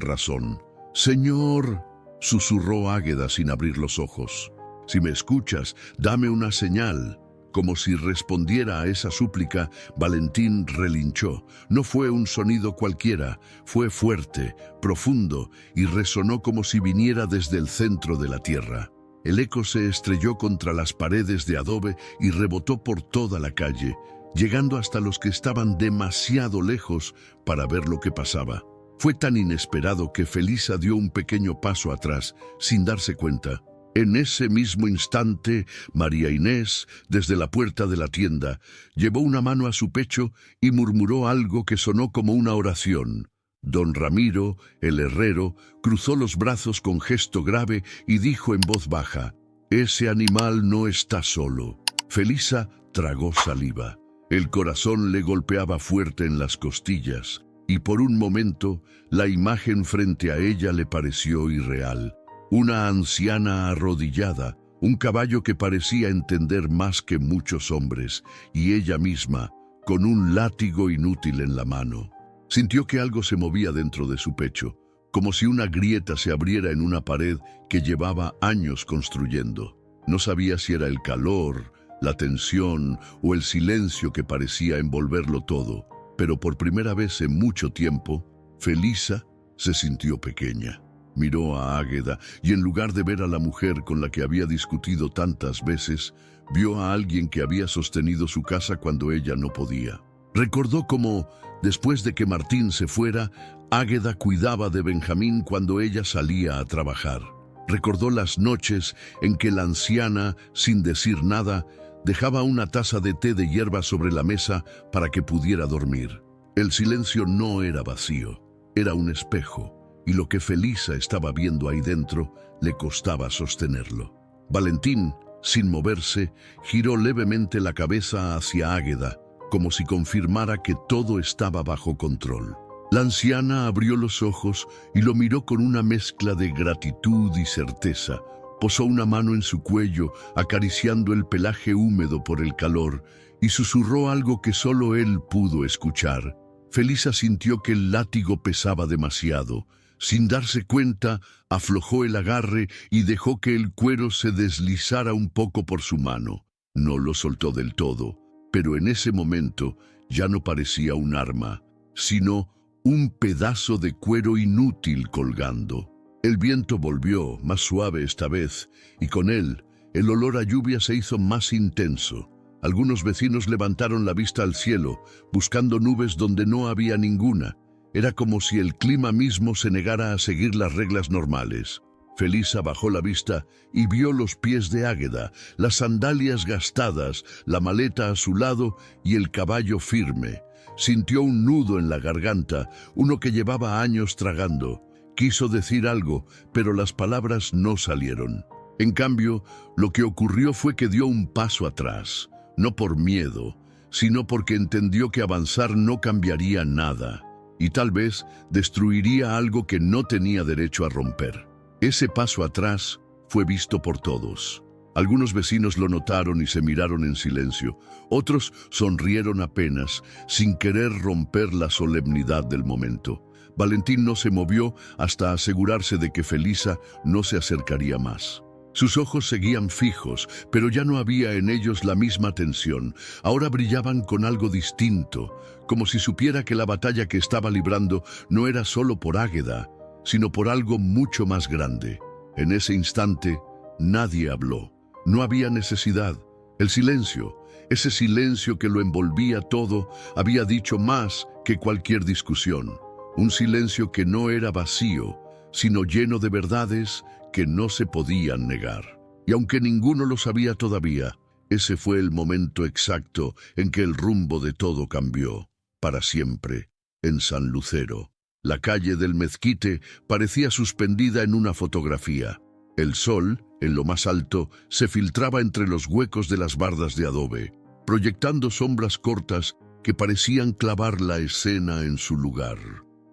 razón. «Señor», susurró Águeda sin abrir los ojos. «Si me escuchas, dame una señal». Como si respondiera a esa súplica, Valentín relinchó. No fue un sonido cualquiera, fue fuerte, profundo y resonó como si viniera desde el centro de la tierra. El eco se estrelló contra las paredes de adobe y rebotó por toda la calle, llegando hasta los que estaban demasiado lejos para ver lo que pasaba. Fue tan inesperado que Felisa dio un pequeño paso atrás, sin darse cuenta. En ese mismo instante, María Inés, desde la puerta de la tienda, llevó una mano a su pecho y murmuró algo que sonó como una oración. Don Ramiro, el herrero, cruzó los brazos con gesto grave y dijo en voz baja: «Ese animal no está solo». Felisa tragó saliva. El corazón le golpeaba fuerte en las costillas, y por un momento la imagen frente a ella le pareció irreal. Una anciana arrodillada, un caballo que parecía entender más que muchos hombres, y ella misma, con un látigo inútil en la mano. Sintió que algo se movía dentro de su pecho, como si una grieta se abriera en una pared que llevaba años construyendo. No sabía si era el calor, la tensión o el silencio que parecía envolverlo todo, pero por primera vez en mucho tiempo, Felisa se sintió pequeña. Miró a Águeda y en lugar de ver a la mujer con la que había discutido tantas veces, vio a alguien que había sostenido su casa cuando ella no podía. Recordó cómo, después de que Martín se fuera, Águeda cuidaba de Benjamín cuando ella salía a trabajar. Recordó las noches en que la anciana, sin decir nada, dejaba una taza de té de hierba sobre la mesa para que pudiera dormir. El silencio no era vacío, era un espejo. Y lo que Felisa estaba viendo ahí dentro le costaba sostenerlo. Valentín, sin moverse, giró levemente la cabeza hacia Águeda, como si confirmara que todo estaba bajo control. La anciana abrió los ojos y lo miró con una mezcla de gratitud y certeza. Posó una mano en su cuello, acariciando el pelaje húmedo por el calor, y susurró algo que solo él pudo escuchar. Felisa sintió que el látigo pesaba demasiado. Sin darse cuenta, aflojó el agarre y dejó que el cuero se deslizara un poco por su mano. No lo soltó del todo, pero en ese momento ya no parecía un arma, sino un pedazo de cuero inútil colgando. El viento volvió, más suave esta vez, y con él, el olor a lluvia se hizo más intenso. Algunos vecinos levantaron la vista al cielo, buscando nubes donde no había ninguna. Era como si el clima mismo se negara a seguir las reglas normales. Felisa bajó la vista y vio los pies de Águeda, las sandalias gastadas, la maleta a su lado y el caballo firme. Sintió un nudo en la garganta, uno que llevaba años tragando. Quiso decir algo, pero las palabras no salieron. En cambio, lo que ocurrió fue que dio un paso atrás, no por miedo, sino porque entendió que avanzar no cambiaría nada. Y tal vez destruiría algo que no tenía derecho a romper. Ese paso atrás fue visto por todos. Algunos vecinos lo notaron y se miraron en silencio. Otros sonrieron apenas, sin querer romper la solemnidad del momento. Valentín no se movió hasta asegurarse de que Felisa no se acercaría más. Sus ojos seguían fijos, pero ya no había en ellos la misma tensión. Ahora brillaban con algo distinto, como si supiera que la batalla que estaba librando no era solo por Águeda, sino por algo mucho más grande. En ese instante, nadie habló. No había necesidad. El silencio, ese silencio que lo envolvía todo, había dicho más que cualquier discusión. Un silencio que no era vacío, sino lleno de verdades que no se podían negar. Y aunque ninguno lo sabía todavía, ese fue el momento exacto en que el rumbo de todo cambió, para siempre, en San Lucero. La calle del Mezquite parecía suspendida en una fotografía. El sol, en lo más alto, se filtraba entre los huecos de las bardas de adobe, proyectando sombras cortas que parecían clavar la escena en su lugar.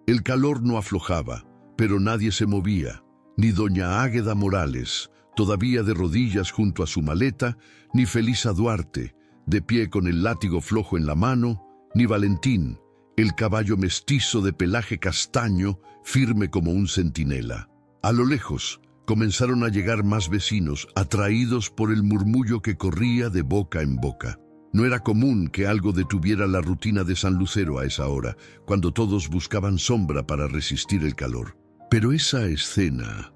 El calor no aflojaba, pero nadie se movía, ni doña Águeda Morales, todavía de rodillas junto a su maleta, ni Felisa Duarte, de pie con el látigo flojo en la mano, ni Valentín, el caballo mestizo de pelaje castaño, firme como un centinela. A lo lejos, comenzaron a llegar más vecinos, atraídos por el murmullo que corría de boca en boca. No era común que algo detuviera la rutina de San Lucero a esa hora, cuando todos buscaban sombra para resistir el calor. Pero esa escena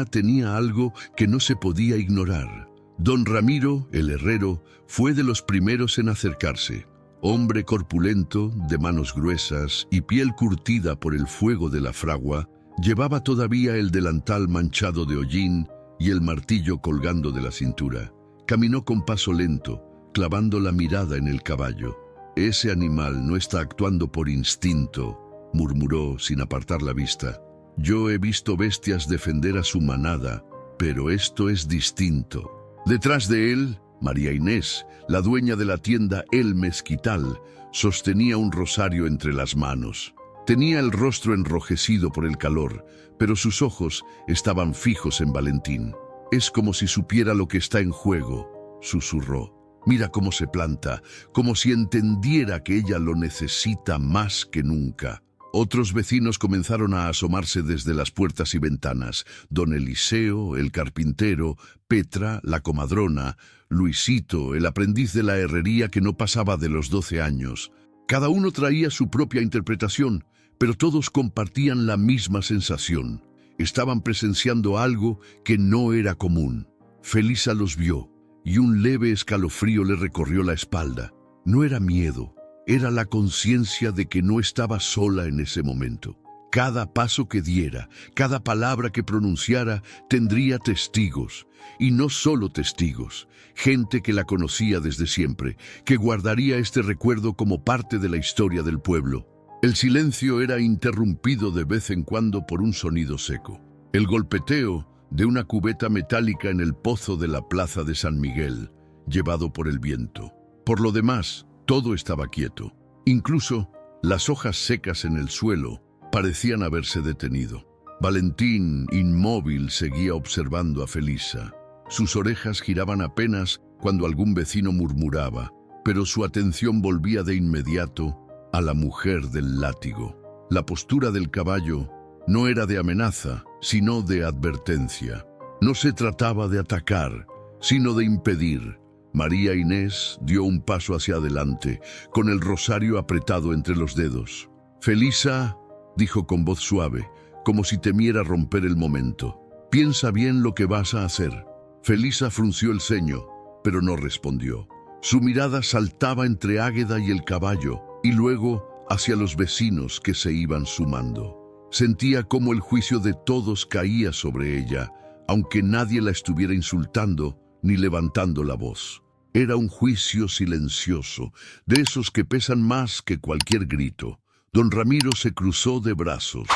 tenía algo que no se podía ignorar. Don Ramiro, el herrero, fue de los primeros en acercarse. Hombre corpulento, de manos gruesas y piel curtida por el fuego de la fragua, llevaba todavía el delantal manchado de hollín y el martillo colgando de la cintura. Caminó con paso lento, clavando la mirada en el caballo. «Ese animal no está actuando por instinto», murmuró sin apartar la vista. «Yo he visto bestias defender a su manada, pero esto es distinto». Detrás de él, María Inés, la dueña de la tienda El Mezquital, sostenía un rosario entre las manos. Tenía el rostro enrojecido por el calor, pero sus ojos estaban fijos en Valentín. «Es como si supiera lo que está en juego», susurró. «Mira cómo se planta, como si entendiera que ella lo necesita más que nunca». Otros vecinos comenzaron a asomarse desde las puertas y ventanas. Don Eliseo, el carpintero, Petra, la comadrona, Luisito, el aprendiz de la herrería que no pasaba de los 12 años. Cada uno traía su propia interpretación, pero todos compartían la misma sensación. Estaban presenciando algo que no era común. Felisa los vio, y un leve escalofrío le recorrió la espalda. No era miedo. Era la conciencia de que no estaba sola en ese momento. Cada paso que diera, cada palabra que pronunciara, tendría testigos. Y no solo testigos, gente que la conocía desde siempre, que guardaría este recuerdo como parte de la historia del pueblo. El silencio era interrumpido de vez en cuando por un sonido seco. El golpeteo de una cubeta metálica en el pozo de la plaza de San Miguel, llevado por el viento. Por lo demás, todo estaba quieto. Incluso las hojas secas en el suelo parecían haberse detenido. Valentín, inmóvil, seguía observando a Felisa. Sus orejas giraban apenas cuando algún vecino murmuraba, pero su atención volvía de inmediato a la mujer del látigo. La postura del caballo no era de amenaza, sino de advertencia. No se trataba de atacar, sino de impedir. María Inés dio un paso hacia adelante, con el rosario apretado entre los dedos. «Felisa», dijo con voz suave, como si temiera romper el momento, «piensa bien lo que vas a hacer». Felisa frunció el ceño, pero no respondió. Su mirada saltaba entre Águeda y el caballo, y luego hacia los vecinos que se iban sumando. Sentía cómo el juicio de todos caía sobre ella, aunque nadie la estuviera insultando ni levantando la voz. Era un juicio silencioso, de esos que pesan más que cualquier grito. Don Ramiro se cruzó de brazos.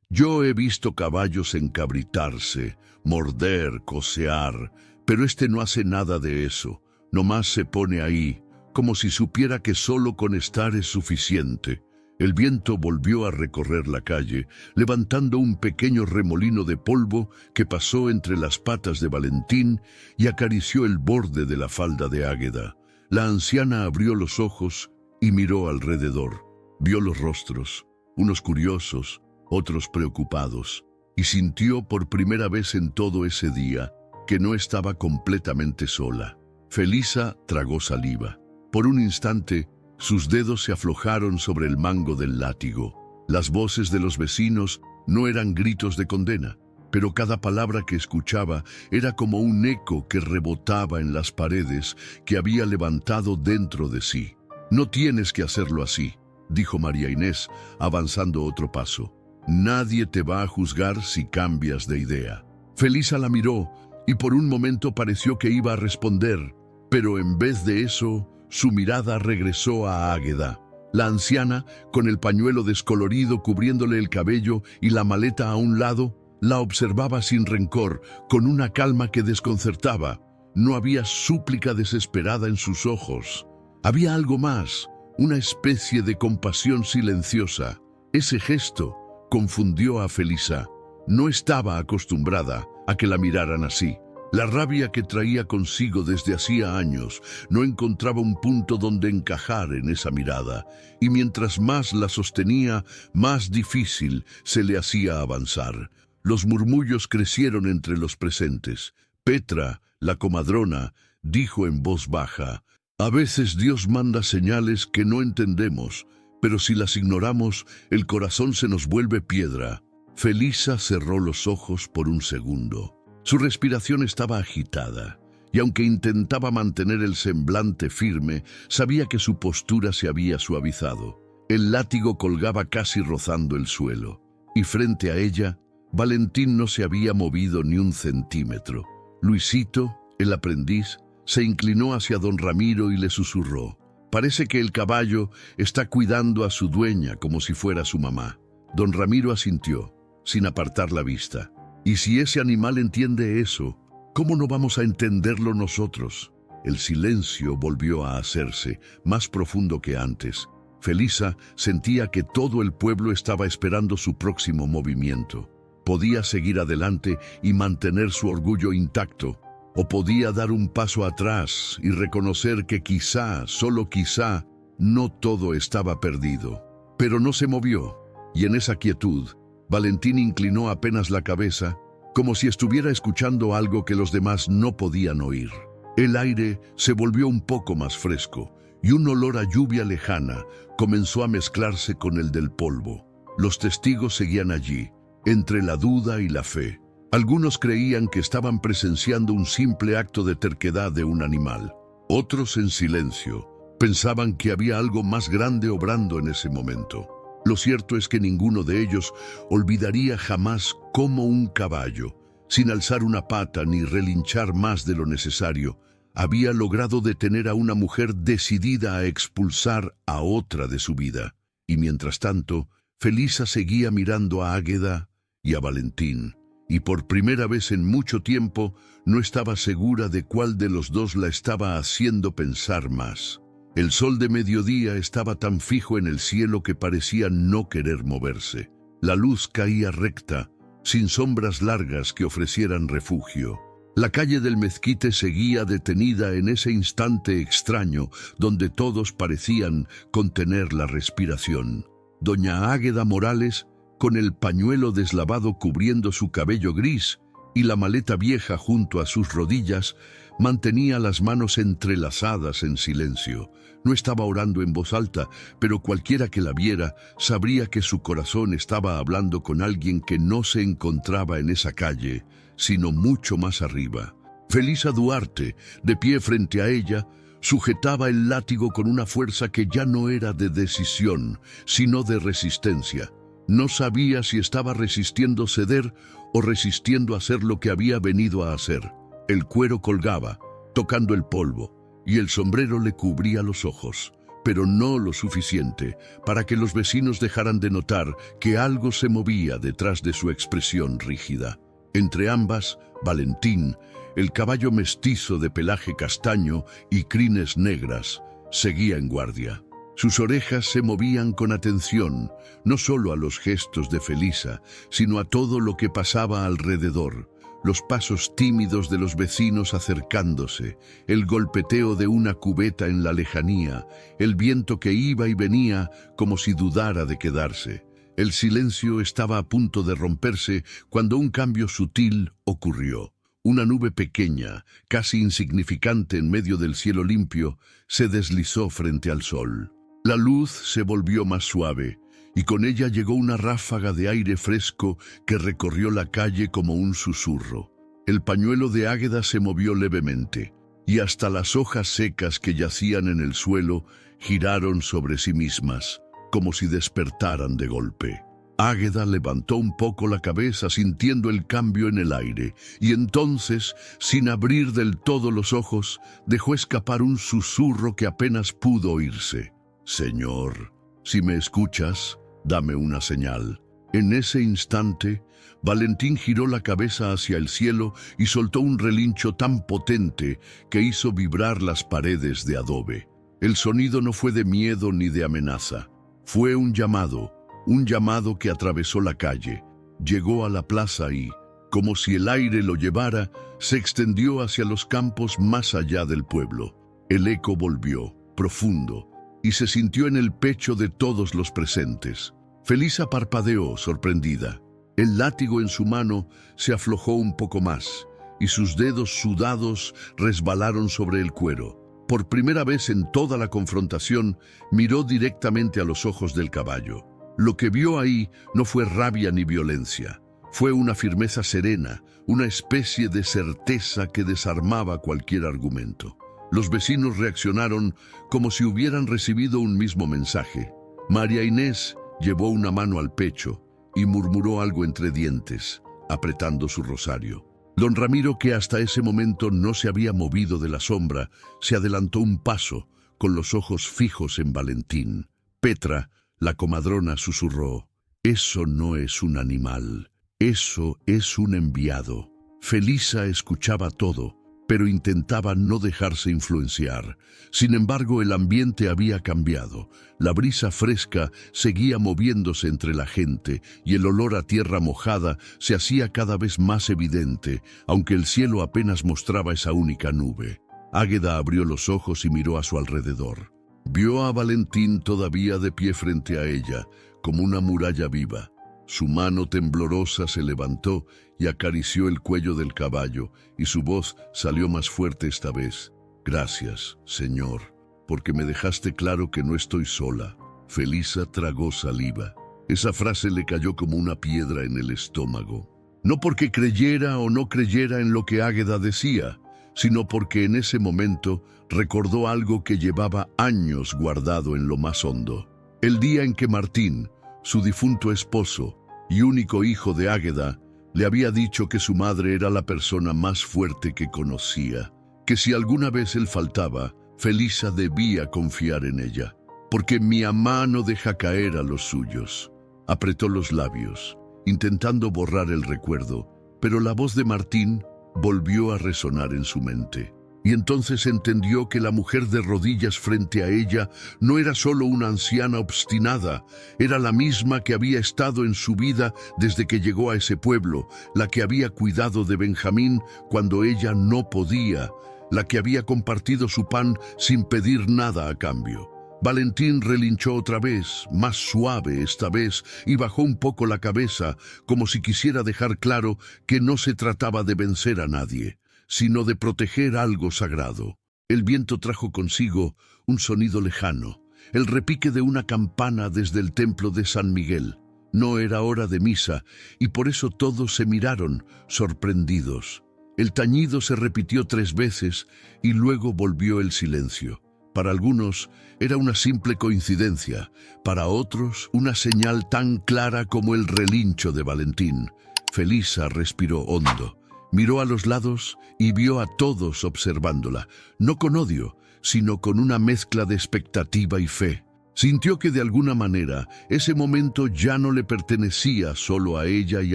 «Yo he visto caballos encabritarse, morder, cocear, pero este no hace nada de eso. Nomás se pone ahí, como si supiera que solo con estar es suficiente». El viento volvió a recorrer la calle, levantando un pequeño remolino de polvo que pasó entre las patas de Valentín y acarició el borde de la falda de Águeda. La anciana abrió los ojos y miró alrededor. Vio los rostros, unos curiosos, otros preocupados, y sintió por primera vez en todo ese día que no estaba completamente sola. Felisa tragó saliva. Por un instante, sus dedos se aflojaron sobre el mango del látigo. Las voces de los vecinos no eran gritos de condena, pero cada palabra que escuchaba era como un eco que rebotaba en las paredes que había levantado dentro de sí. «No tienes que hacerlo así», dijo María Inés, avanzando otro paso. «Nadie te va a juzgar si cambias de idea». Felisa la miró y por un momento pareció que iba a responder, pero en vez de eso, su mirada regresó a Águeda. La anciana, con el pañuelo descolorido cubriéndole el cabello y la maleta a un lado, la observaba sin rencor, con una calma que desconcertaba. No había súplica desesperada en sus ojos. Había algo más, una especie de compasión silenciosa. Ese gesto confundió a Felisa. No estaba acostumbrada a que la miraran así. La rabia que traía consigo desde hacía años no encontraba un punto donde encajar en esa mirada, y mientras más la sostenía, más difícil se le hacía avanzar. Los murmullos crecieron entre los presentes. Petra, la comadrona, dijo en voz baja: «A veces Dios manda señales que no entendemos, pero si las ignoramos, el corazón se nos vuelve piedra». Felisa cerró los ojos por un segundo. Su respiración estaba agitada, y aunque intentaba mantener el semblante firme, sabía que su postura se había suavizado. El látigo colgaba casi rozando el suelo, y frente a ella, Valentín no se había movido ni un centímetro. Luisito, el aprendiz, se inclinó hacia don Ramiro y le susurró: «Parece que el caballo está cuidando a su dueña como si fuera su mamá». Don Ramiro asintió, sin apartar la vista. «Y si ese animal entiende eso, ¿cómo no vamos a entenderlo nosotros?». El silencio volvió a hacerse, más profundo que antes. Felisa sentía que todo el pueblo estaba esperando su próximo movimiento. Podía seguir adelante y mantener su orgullo intacto, o podía dar un paso atrás y reconocer que quizá, solo quizá, no todo estaba perdido. Pero no se movió, y en esa quietud, Valentín inclinó apenas la cabeza, como si estuviera escuchando algo que los demás no podían oír. El aire se volvió un poco más fresco, y un olor a lluvia lejana comenzó a mezclarse con el del polvo. Los testigos seguían allí, entre la duda y la fe. Algunos creían que estaban presenciando un simple acto de terquedad de un animal. Otros, en silencio, pensaban que había algo más grande obrando en ese momento. Lo cierto es que ninguno de ellos olvidaría jamás cómo un caballo, sin alzar una pata ni relinchar más de lo necesario, había logrado detener a una mujer decidida a expulsar a otra de su vida. Y mientras tanto, Felisa seguía mirando a Águeda y a Valentín, y por primera vez en mucho tiempo no estaba segura de cuál de los dos la estaba haciendo pensar más. El sol de mediodía estaba tan fijo en el cielo que parecía no querer moverse. La luz caía recta, sin sombras largas que ofrecieran refugio. La calle del Mezquite seguía detenida en ese instante extraño donde todos parecían contener la respiración. Doña Águeda Morales, con el pañuelo deslavado cubriendo su cabello gris y la maleta vieja junto a sus rodillas, mantenía las manos entrelazadas en silencio. No estaba orando en voz alta, pero cualquiera que la viera sabría que su corazón estaba hablando con alguien que no se encontraba en esa calle, sino mucho más arriba. Felisa Duarte, de pie frente a ella, sujetaba el látigo con una fuerza que ya no era de decisión, sino de resistencia. No sabía si estaba resistiendo ceder o resistiendo hacer lo que había venido a hacer. El cuero colgaba, tocando el polvo, y el sombrero le cubría los ojos, pero no lo suficiente para que los vecinos dejaran de notar que algo se movía detrás de su expresión rígida. Entre ambas, Valentín, el caballo mestizo de pelaje castaño y crines negras, seguía en guardia. Sus orejas se movían con atención, no solo a los gestos de Felisa, sino a todo lo que pasaba alrededor. Los pasos tímidos de los vecinos acercándose, el golpeteo de una cubeta en la lejanía, el viento que iba y venía como si dudara de quedarse. El silencio estaba a punto de romperse cuando un cambio sutil ocurrió. Una nube pequeña, casi insignificante en medio del cielo limpio, se deslizó frente al sol. La luz se volvió más suave, y con ella llegó una ráfaga de aire fresco que recorrió la calle como un susurro. El pañuelo de Águeda se movió levemente, y hasta las hojas secas que yacían en el suelo giraron sobre sí mismas, como si despertaran de golpe. Águeda levantó un poco la cabeza sintiendo el cambio en el aire, y entonces, sin abrir del todo los ojos, dejó escapar un susurro que apenas pudo oírse. «Señor, si me escuchas, dame una señal». En ese instante, Valentín giró la cabeza hacia el cielo y soltó un relincho tan potente que hizo vibrar las paredes de adobe. El sonido no fue de miedo ni de amenaza. Fue un llamado que atravesó la calle, llegó a la plaza y, como si el aire lo llevara, se extendió hacia los campos más allá del pueblo. El eco volvió, profundo, y se sintió en el pecho de todos los presentes. Felisa parpadeó, sorprendida. El látigo en su mano se aflojó un poco más, y sus dedos sudados resbalaron sobre el cuero. Por primera vez en toda la confrontación, miró directamente a los ojos del caballo. Lo que vio ahí no fue rabia ni violencia. Fue una firmeza serena, una especie de certeza que desarmaba cualquier argumento. Los vecinos reaccionaron como si hubieran recibido un mismo mensaje. María Inés llevó una mano al pecho y murmuró algo entre dientes, apretando su rosario. Don Ramiro, que hasta ese momento no se había movido de la sombra, se adelantó un paso, con los ojos fijos en Valentín. Petra, la comadrona, susurró: «Eso no es un animal, eso es un enviado». Felisa escuchaba todo, pero intentaba no dejarse influenciar. Sin embargo, el ambiente había cambiado. La brisa fresca seguía moviéndose entre la gente y el olor a tierra mojada se hacía cada vez más evidente, aunque el cielo apenas mostraba esa única nube. Águeda abrió los ojos y miró a su alrededor. Vio a Valentín todavía de pie frente a ella, como una muralla viva. Su mano temblorosa se levantó y acarició el cuello del caballo, y su voz salió más fuerte esta vez. «Gracias, Señor, porque me dejaste claro que no estoy sola». Felisa tragó saliva. Esa frase le cayó como una piedra en el estómago. No porque creyera o no creyera en lo que Águeda decía, sino porque en ese momento recordó algo que llevaba años guardado en lo más hondo. El día en que Martín, su difunto esposo y único hijo de Águeda, le había dicho que su madre era la persona más fuerte que conocía, que si alguna vez él faltaba, Felisa debía confiar en ella, porque mi amá no deja caer a los suyos. Apretó los labios, intentando borrar el recuerdo, pero la voz de Martín volvió a resonar en su mente. Y entonces entendió que la mujer de rodillas frente a ella no era solo una anciana obstinada, era la misma que había estado en su vida desde que llegó a ese pueblo, la que había cuidado de Benjamín cuando ella no podía, la que había compartido su pan sin pedir nada a cambio. Valentín relinchó otra vez, más suave esta vez, y bajó un poco la cabeza, como si quisiera dejar claro que no se trataba de vencer a nadie, sino de proteger algo sagrado. El viento trajo consigo un sonido lejano, el repique de una campana desde el templo de San Miguel. No era hora de misa, y por eso todos se miraron, sorprendidos. El tañido se repitió 3 veces, y luego volvió el silencio. Para algunos era una simple coincidencia, para otros una señal tan clara como el relincho de Valentín. Felisa respiró hondo. Miró a los lados y vio a todos observándola, no con odio, sino con una mezcla de expectativa y fe. Sintió que de alguna manera ese momento ya no le pertenecía solo a ella y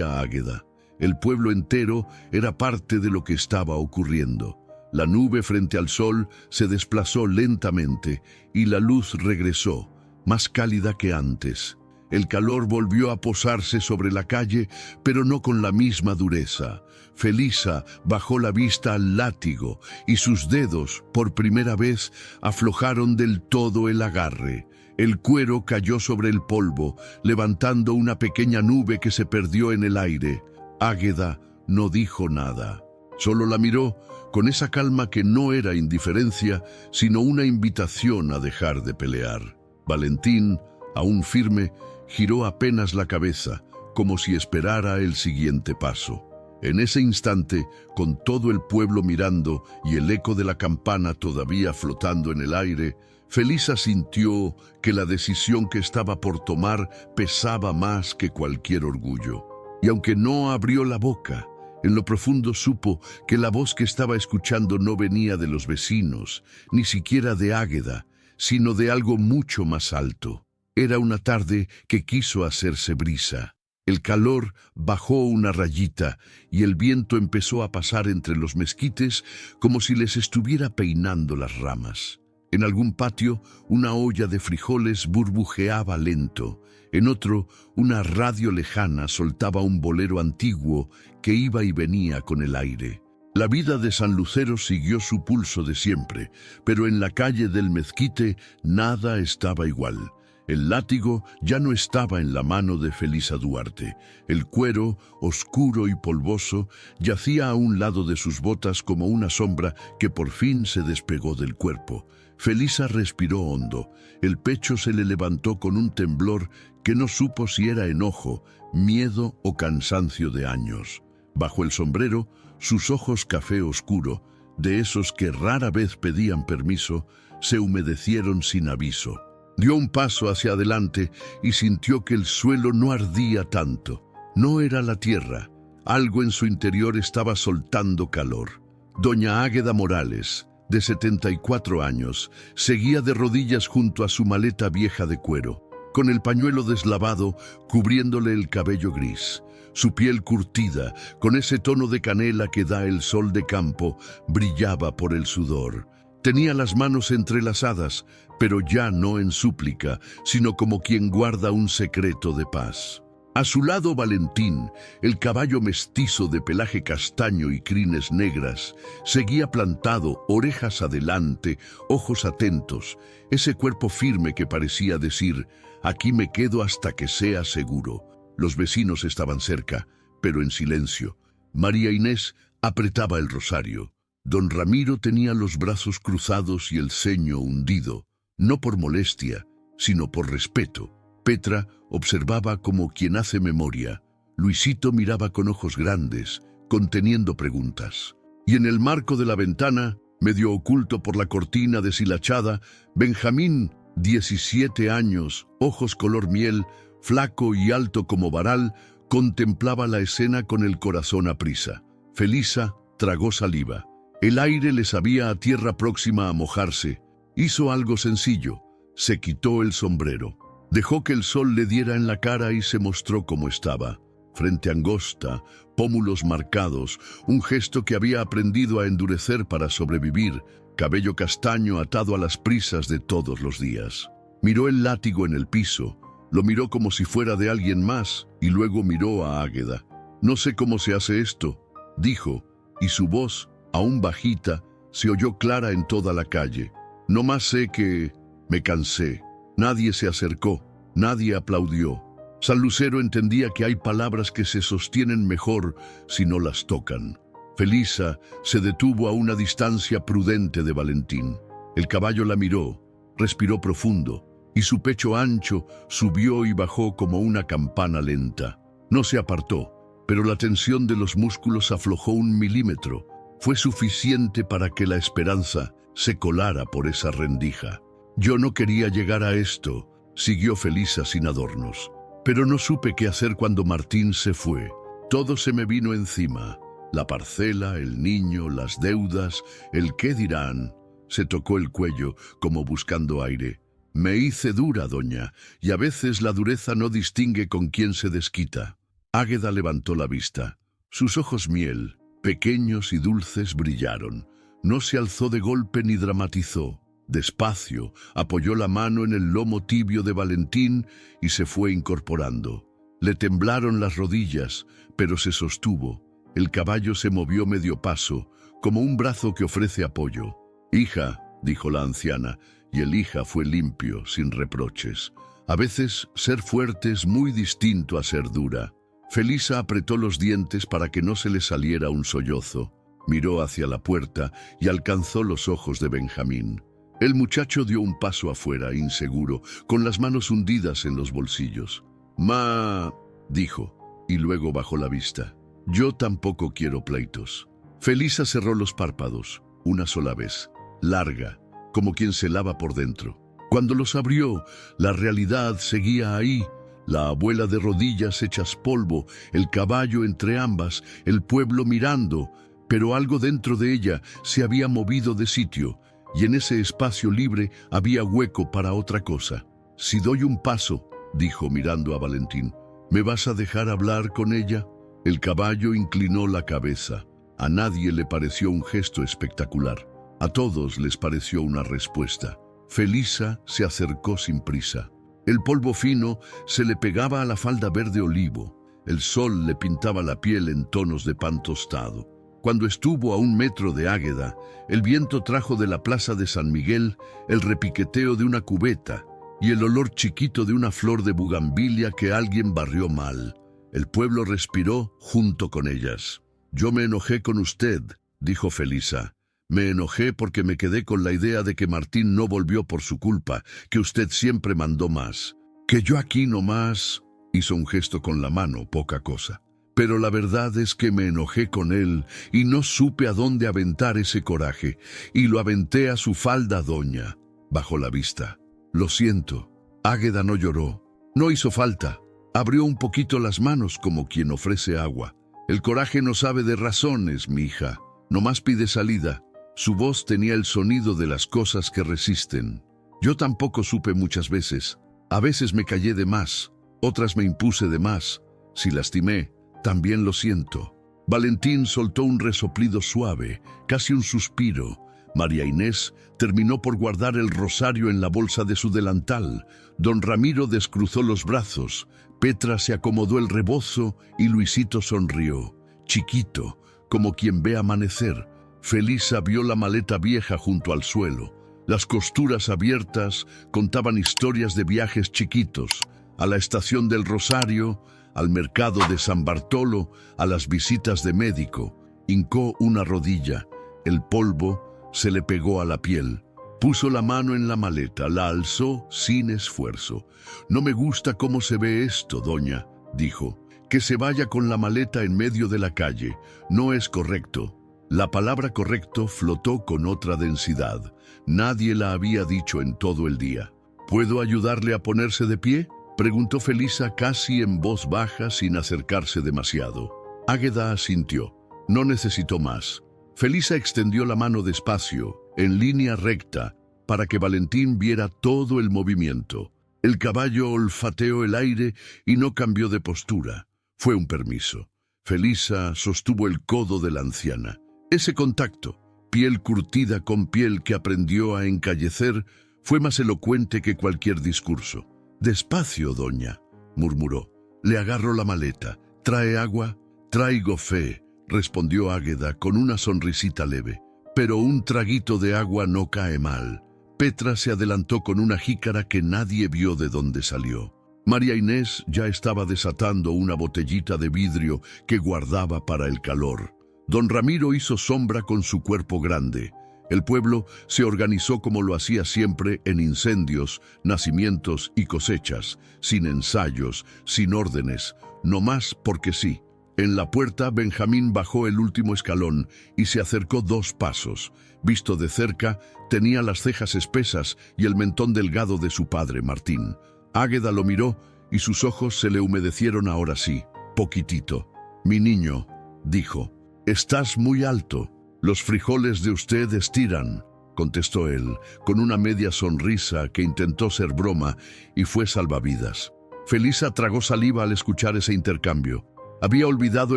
a Águeda. El pueblo entero era parte de lo que estaba ocurriendo. La nube frente al sol se desplazó lentamente y la luz regresó, más cálida que antes. El calor volvió a posarse sobre la calle, pero no con la misma dureza. Felisa bajó la vista al látigo y sus dedos, por primera vez, aflojaron del todo el agarre. El cuero cayó sobre el polvo, levantando una pequeña nube que se perdió en el aire. Águeda no dijo nada. Solo la miró con esa calma que no era indiferencia, sino una invitación a dejar de pelear. Valentín Aún firme, giró apenas la cabeza, como si esperara el siguiente paso. En ese instante, con todo el pueblo mirando y el eco de la campana todavía flotando en el aire, Felisa sintió que la decisión que estaba por tomar pesaba más que cualquier orgullo. Y aunque no abrió la boca, en lo profundo supo que la voz que estaba escuchando no venía de los vecinos, ni siquiera de Águeda, sino de algo mucho más alto. Era una tarde que quiso hacerse brisa. El calor bajó una rayita y el viento empezó a pasar entre los mezquites como si les estuviera peinando las ramas. En algún patio, una olla de frijoles burbujeaba lento. En otro, una radio lejana soltaba un bolero antiguo que iba y venía con el aire. La vida de Sanlucero siguió su pulso de siempre, pero en la calle del mezquite nada estaba igual. El látigo ya no estaba en la mano de Felisa Duarte. El cuero, oscuro y polvoso, yacía a un lado de sus botas como una sombra que por fin se despegó del cuerpo. Felisa respiró hondo. El pecho se le levantó con un temblor que no supo si era enojo, miedo o cansancio de años. Bajo el sombrero, sus ojos café oscuro, de esos que rara vez pedían permiso, se humedecieron sin aviso. Dio un paso hacia adelante y sintió que el suelo no ardía tanto. No era la tierra. Algo en su interior estaba soltando calor. Doña Águeda Morales, de 74 años, seguía de rodillas junto a su maleta vieja de cuero, con el pañuelo deslavado cubriéndole el cabello gris. Su piel curtida, con ese tono de canela que da el sol de campo, brillaba por el sudor. Tenía las manos entrelazadas, pero ya no en súplica, sino como quien guarda un secreto de paz. A su lado Valentín, el caballo mestizo de pelaje castaño y crines negras, seguía plantado, orejas adelante, ojos atentos, ese cuerpo firme que parecía decir, aquí me quedo hasta que sea seguro. Los vecinos estaban cerca, pero en silencio. María Inés apretaba el rosario. Don Ramiro tenía los brazos cruzados y el ceño hundido, no por molestia, sino por respeto. Petra observaba como quien hace memoria. Luisito miraba con ojos grandes, conteniendo preguntas. Y en el marco de la ventana, medio oculto por la cortina deshilachada, Benjamín, 17 años, ojos color miel, flaco y alto como varal, contemplaba la escena con el corazón aprisa. Felisa tragó saliva. El aire le sabía a tierra próxima a mojarse. Hizo algo sencillo. Se quitó el sombrero. Dejó que el sol le diera en la cara y se mostró como estaba. Frente angosta, pómulos marcados, un gesto que había aprendido a endurecer para sobrevivir, cabello castaño atado a las prisas de todos los días. Miró el látigo en el piso, lo miró como si fuera de alguien más y luego miró a Águeda. No sé cómo se hace esto, dijo, y su voz, aún bajita, se oyó clara en toda la calle. No más sé que me cansé. Nadie se acercó, nadie aplaudió. Sanlucero entendía que hay palabras que se sostienen mejor si no las tocan. Felisa se detuvo a una distancia prudente de Valentín. El caballo la miró, respiró profundo, y su pecho ancho subió y bajó como una campana lenta. No se apartó, pero la tensión de los músculos aflojó 1 milímetro. Fue suficiente para que la esperanza se colara por esa rendija. Yo no quería llegar a esto, siguió Felisa sin adornos. Pero no supe qué hacer cuando Martín se fue. Todo se me vino encima. La parcela, el niño, las deudas, el qué dirán. Se tocó el cuello, como buscando aire. Me hice dura, doña, y a veces la dureza no distingue con quién se desquita. Águeda levantó la vista. Sus ojos miel, pequeños y dulces, brillaron. No se alzó de golpe ni dramatizó. Despacio, apoyó la mano en el lomo tibio de Valentín y se fue incorporando. Le temblaron las rodillas, pero se sostuvo. El caballo se movió medio paso, como un brazo que ofrece apoyo. «Hija», dijo la anciana, y el hija fue limpio, sin reproches. A veces, ser fuerte es muy distinto a ser dura. Felisa apretó los dientes para que no se le saliera un sollozo. Miró hacia la puerta y alcanzó los ojos de Benjamín. El muchacho dio un paso afuera, inseguro, con las manos hundidas en los bolsillos. «Ma», dijo, y luego bajó la vista. «Yo tampoco quiero pleitos». Felisa cerró los párpados, una sola vez, larga, como quien se lava por dentro. Cuando los abrió, la realidad seguía ahí. La abuela de rodillas hechas polvo, el caballo entre ambas, el pueblo mirando, pero algo dentro de ella se había movido de sitio, y en ese espacio libre había hueco para otra cosa. «Si doy un paso», dijo mirando a Valentín, «¿me vas a dejar hablar con ella?» El caballo inclinó la cabeza. A nadie le pareció un gesto espectacular. A todos les pareció una respuesta. Felisa se acercó sin prisa. El polvo fino se le pegaba a la falda verde olivo. El sol le pintaba la piel en tonos de pan tostado. Cuando estuvo a 1 metro de Águeda, el viento trajo de la plaza de San Miguel el repiqueteo de una cubeta y el olor chiquito de una flor de bugambilia que alguien barrió mal. El pueblo respiró junto con ellas. «Yo me enojé con usted», dijo Felisa. «Me enojé porque me quedé con la idea de que Martín no volvió por su culpa, que usted siempre mandó más. Que yo aquí nomás», hizo un gesto con la mano, poca cosa. «Pero la verdad es que me enojé con él y no supe a dónde aventar ese coraje, y lo aventé a su falda, doña». Bajó la vista. «Lo siento». Águeda no lloró. No hizo falta. Abrió un poquito las manos como quien ofrece agua. «El coraje no sabe de razones, mi hija. Nomás pide salida». Su voz tenía el sonido de las cosas que resisten. «Yo tampoco supe muchas veces. A veces me callé de más, otras me impuse de más. Si lastimé, también lo siento». Valentín soltó un resoplido suave, casi un suspiro. María Inés terminó por guardar el rosario en la bolsa de su delantal. Don Ramiro descruzó los brazos. Petra se acomodó el rebozo y Luisito sonrió, chiquito, como quien ve amanecer. Felisa vio la maleta vieja junto al suelo. Las costuras abiertas contaban historias de viajes chiquitos, a la estación del Rosario, al mercado de San Bartolo, a las visitas de médico. Hincó una rodilla. El polvo se le pegó a la piel. Puso la mano en la maleta, la alzó sin esfuerzo. «No me gusta cómo se ve esto, doña», dijo. «Que se vaya con la maleta en medio de la calle. No es correcto». La palabra correcto flotó con otra densidad. Nadie la había dicho en todo el día. «¿Puedo ayudarle a ponerse de pie?», preguntó Felisa casi en voz baja sin acercarse demasiado. Águeda asintió. No necesitó más. Felisa extendió la mano despacio, en línea recta, para que Valentín viera todo el movimiento. El caballo olfateó el aire y no cambió de postura. Fue un permiso. Felisa sostuvo el codo de la anciana. Ese contacto, piel curtida con piel que aprendió a encallecer, fue más elocuente que cualquier discurso. «Despacio, doña», murmuró. «Le agarro la maleta. ¿Trae agua?» «Traigo fe», respondió Águeda con una sonrisita leve. «Pero un traguito de agua no cae mal». Petra se adelantó con una jícara que nadie vio de dónde salió. María Inés ya estaba desatando una botellita de vidrio que guardaba para el calor. Don Ramiro hizo sombra con su cuerpo grande. El pueblo se organizó como lo hacía siempre en incendios, nacimientos y cosechas, sin ensayos, sin órdenes, no más porque sí. En la puerta, Benjamín bajó el último escalón y se acercó 2 pasos. Visto de cerca, tenía las cejas espesas y el mentón delgado de su padre, Martín. Águeda lo miró y sus ojos se le humedecieron ahora sí, poquitito. «Mi niño», dijo, «estás muy alto. Los frijoles de usted estiran», contestó él, con una media sonrisa que intentó ser broma y fue salvavidas. Felisa tragó saliva al escuchar ese intercambio. Había olvidado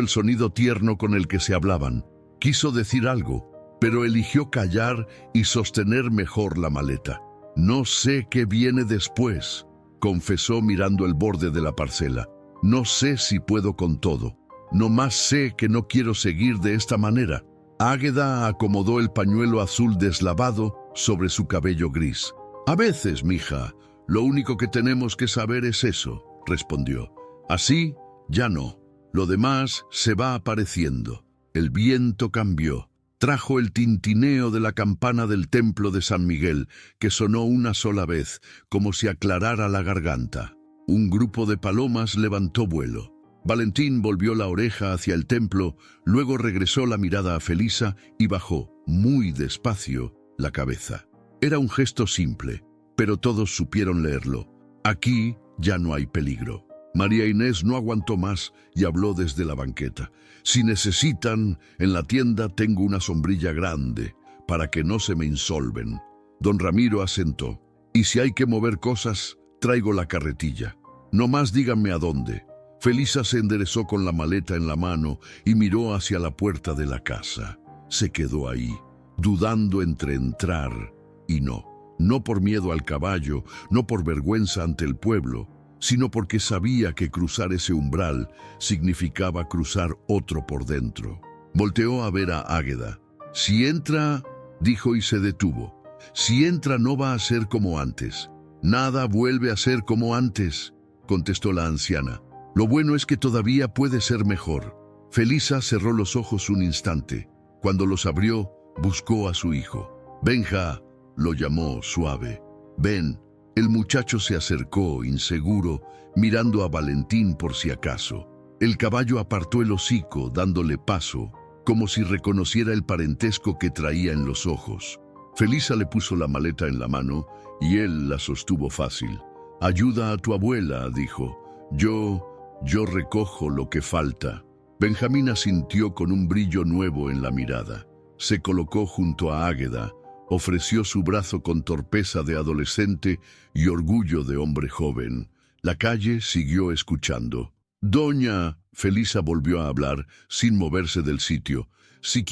el sonido tierno con el que se hablaban. Quiso decir algo, pero eligió callar y sostener mejor la maleta. «No sé qué viene después», confesó mirando el borde de la parcela. «No sé si puedo con todo. Nomás sé que no quiero seguir de esta manera». Águeda acomodó el pañuelo azul deslavado sobre su cabello gris. «A veces, mija, lo único que tenemos que saber es eso», respondió. «Así, ya no. Lo demás se va apareciendo». El viento cambió. Trajo el tintineo de la campana del templo de San Miguel, que sonó una sola vez, como si aclarara la garganta. Un grupo de palomas levantó vuelo. Valentín volvió la oreja hacia el templo, luego regresó la mirada a Felisa y bajó, muy despacio, la cabeza. Era un gesto simple, pero todos supieron leerlo. Aquí ya no hay peligro. María Inés no aguantó más y habló desde la banqueta. Si necesitan, en la tienda tengo una sombrilla grande, para que no se me insolven. Don Ramiro asentó. Y si hay que mover cosas, traigo la carretilla. No más díganme a dónde. Felisa se enderezó con la maleta en la mano y miró hacia la puerta de la casa. Se quedó ahí, dudando entre entrar y no. No por miedo al caballo, no por vergüenza ante el pueblo, sino porque sabía que cruzar ese umbral significaba cruzar otro por dentro. Volteó a ver a Águeda. Si entra, dijo y se detuvo. Si entra no va a ser como antes. Nada vuelve a ser como antes, contestó la anciana. Lo bueno es que todavía puede ser mejor. Felisa cerró los ojos un instante. Cuando los abrió, buscó a su hijo. Benja, lo llamó suave. Ven. El muchacho se acercó, inseguro, mirando a Valentín por si acaso. El caballo apartó el hocico, dándole paso, como si reconociera el parentesco que traía en los ojos. Felisa le puso la maleta en la mano y él la sostuvo fácil. Ayuda a tu abuela, dijo. Yo recojo lo que falta. Benjamín asintió con un brillo nuevo en la mirada. Se colocó junto a Águeda, ofreció su brazo con torpeza de adolescente y orgullo de hombre joven. La calle siguió escuchando. Doña, Felisa volvió a hablar, sin moverse del sitio. Si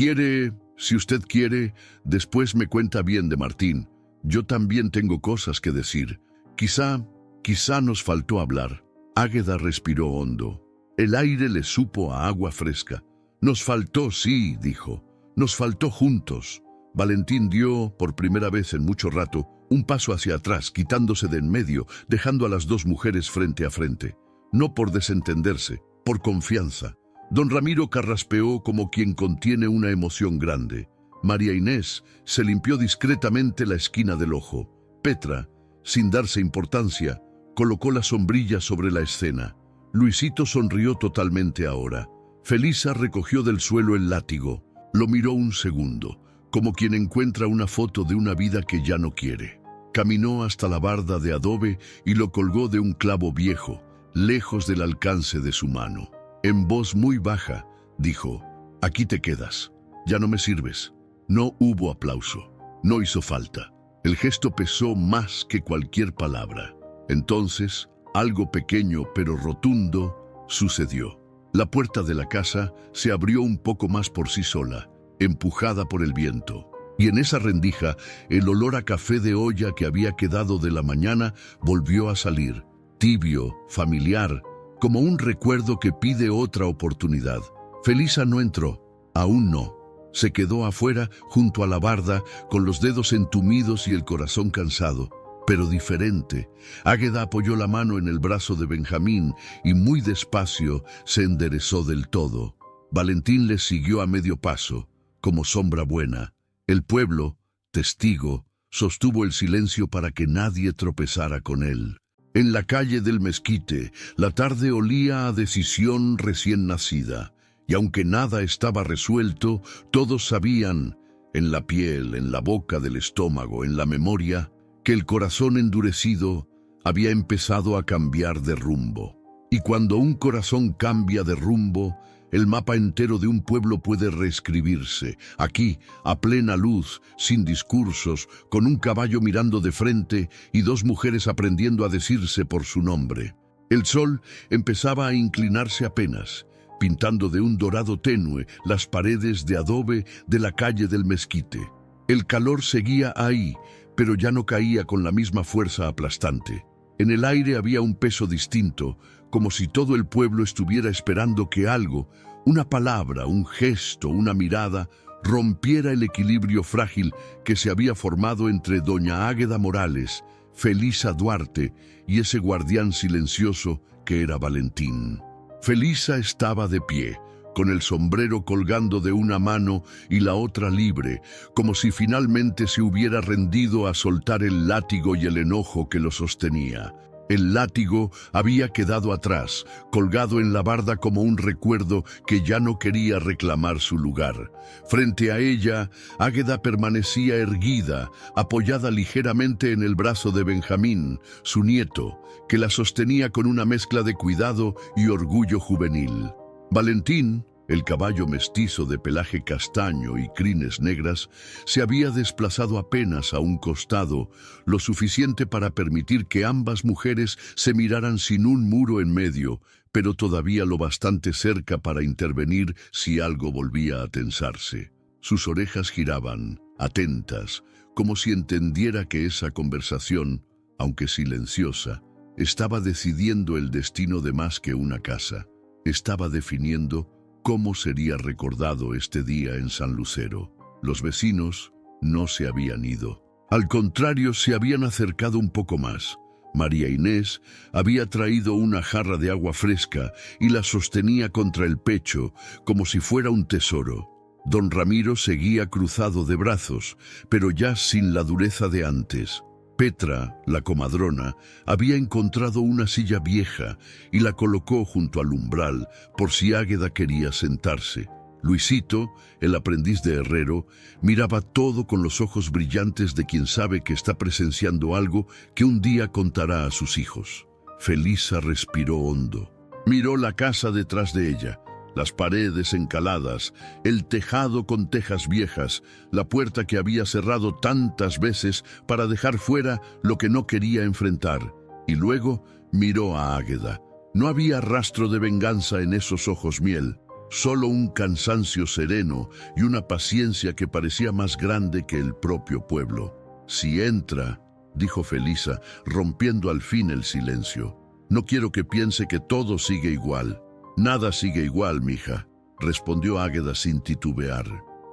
usted quiere, después me cuenta bien de Martín. Yo también tengo cosas que decir. Quizá nos faltó hablar. Águeda respiró hondo. El aire le supo a agua fresca. Nos faltó, sí, dijo. Nos faltó juntos. Valentín dio, por primera vez en mucho rato, un paso hacia atrás, quitándose de en medio, dejando a las dos mujeres frente a frente. No por desentenderse, por confianza. Don Ramiro carraspeó como quien contiene una emoción grande. María Inés se limpió discretamente la esquina del ojo. Petra, sin darse importancia, colocó la sombrilla sobre la escena. Luisito sonrió totalmente ahora. Felisa recogió del suelo el látigo. Lo miró un segundo, como quien encuentra una foto de una vida que ya no quiere. Caminó hasta la barda de adobe y lo colgó de un clavo viejo, lejos del alcance de su mano. En voz muy baja, dijo, aquí te quedas, ya no me sirves. No hubo aplauso, no hizo falta. El gesto pesó más que cualquier palabra. Entonces, algo pequeño pero rotundo sucedió. La puerta de la casa se abrió un poco más por sí sola, empujada por el viento. Y en esa rendija, el olor a café de olla que había quedado de la mañana volvió a salir, tibio, familiar, como un recuerdo que pide otra oportunidad. Felisa no entró, aún no. Se quedó afuera, junto a la barda, con los dedos entumidos y el corazón cansado, pero diferente. Águeda apoyó la mano en el brazo de Benjamín y muy despacio se enderezó del todo. Valentín le siguió a medio paso, como sombra buena. El pueblo, testigo, sostuvo el silencio para que nadie tropezara con él. En la calle del Mezquite, la tarde olía a decisión recién nacida, y aunque nada estaba resuelto, todos sabían, en la piel, en la boca del estómago, en la memoria, que el corazón endurecido había empezado a cambiar de rumbo. Y cuando un corazón cambia de rumbo, el mapa entero de un pueblo puede reescribirse, aquí, a plena luz, sin discursos, con un caballo mirando de frente y dos mujeres aprendiendo a decirse por su nombre. El sol empezaba a inclinarse apenas, pintando de un dorado tenue las paredes de adobe de la calle del Mezquite. El calor seguía ahí, pero ya no caía con la misma fuerza aplastante. En el aire había un peso distinto, como si todo el pueblo estuviera esperando que algo, una palabra, un gesto, una mirada, rompiera el equilibrio frágil que se había formado entre doña Águeda Morales, Felisa Duarte y ese guardián silencioso que era Valentín. Felisa estaba de pie, con el sombrero colgando de una mano y la otra libre, como si finalmente se hubiera rendido a soltar el látigo y el enojo que lo sostenía. El látigo había quedado atrás, colgado en la barda como un recuerdo que ya no quería reclamar su lugar. Frente a ella, Águeda permanecía erguida, apoyada ligeramente en el brazo de Benjamín, su nieto, que la sostenía con una mezcla de cuidado y orgullo juvenil. Valentín, el caballo mestizo de pelaje castaño y crines negras, se había desplazado apenas a un costado, lo suficiente para permitir que ambas mujeres se miraran sin un muro en medio, pero todavía lo bastante cerca para intervenir si algo volvía a tensarse. Sus orejas giraban, atentas, como si entendiera que esa conversación, aunque silenciosa, estaba decidiendo el destino de más que una casa. Estaba definiendo cómo sería recordado este día en San Lucero. Los vecinos no se habían ido. Al contrario, se habían acercado un poco más. María Inés había traído una jarra de agua fresca y la sostenía contra el pecho como si fuera un tesoro. Don Ramiro seguía cruzado de brazos, pero ya sin la dureza de antes. Petra, la comadrona, había encontrado una silla vieja y la colocó junto al umbral por si Águeda quería sentarse. Luisito, el aprendiz de herrero, miraba todo con los ojos brillantes de quien sabe que está presenciando algo que un día contará a sus hijos. Felisa respiró hondo. Miró la casa detrás de ella. Las paredes encaladas, el tejado con tejas viejas, la puerta que había cerrado tantas veces para dejar fuera lo que no quería enfrentar. Y luego miró a Águeda. No había rastro de venganza en esos ojos miel, solo un cansancio sereno y una paciencia que parecía más grande que el propio pueblo. «Si entra», dijo Felisa, rompiendo al fin el silencio. «No quiero que piense que todo sigue igual». «Nada sigue igual, mija», respondió Águeda sin titubear.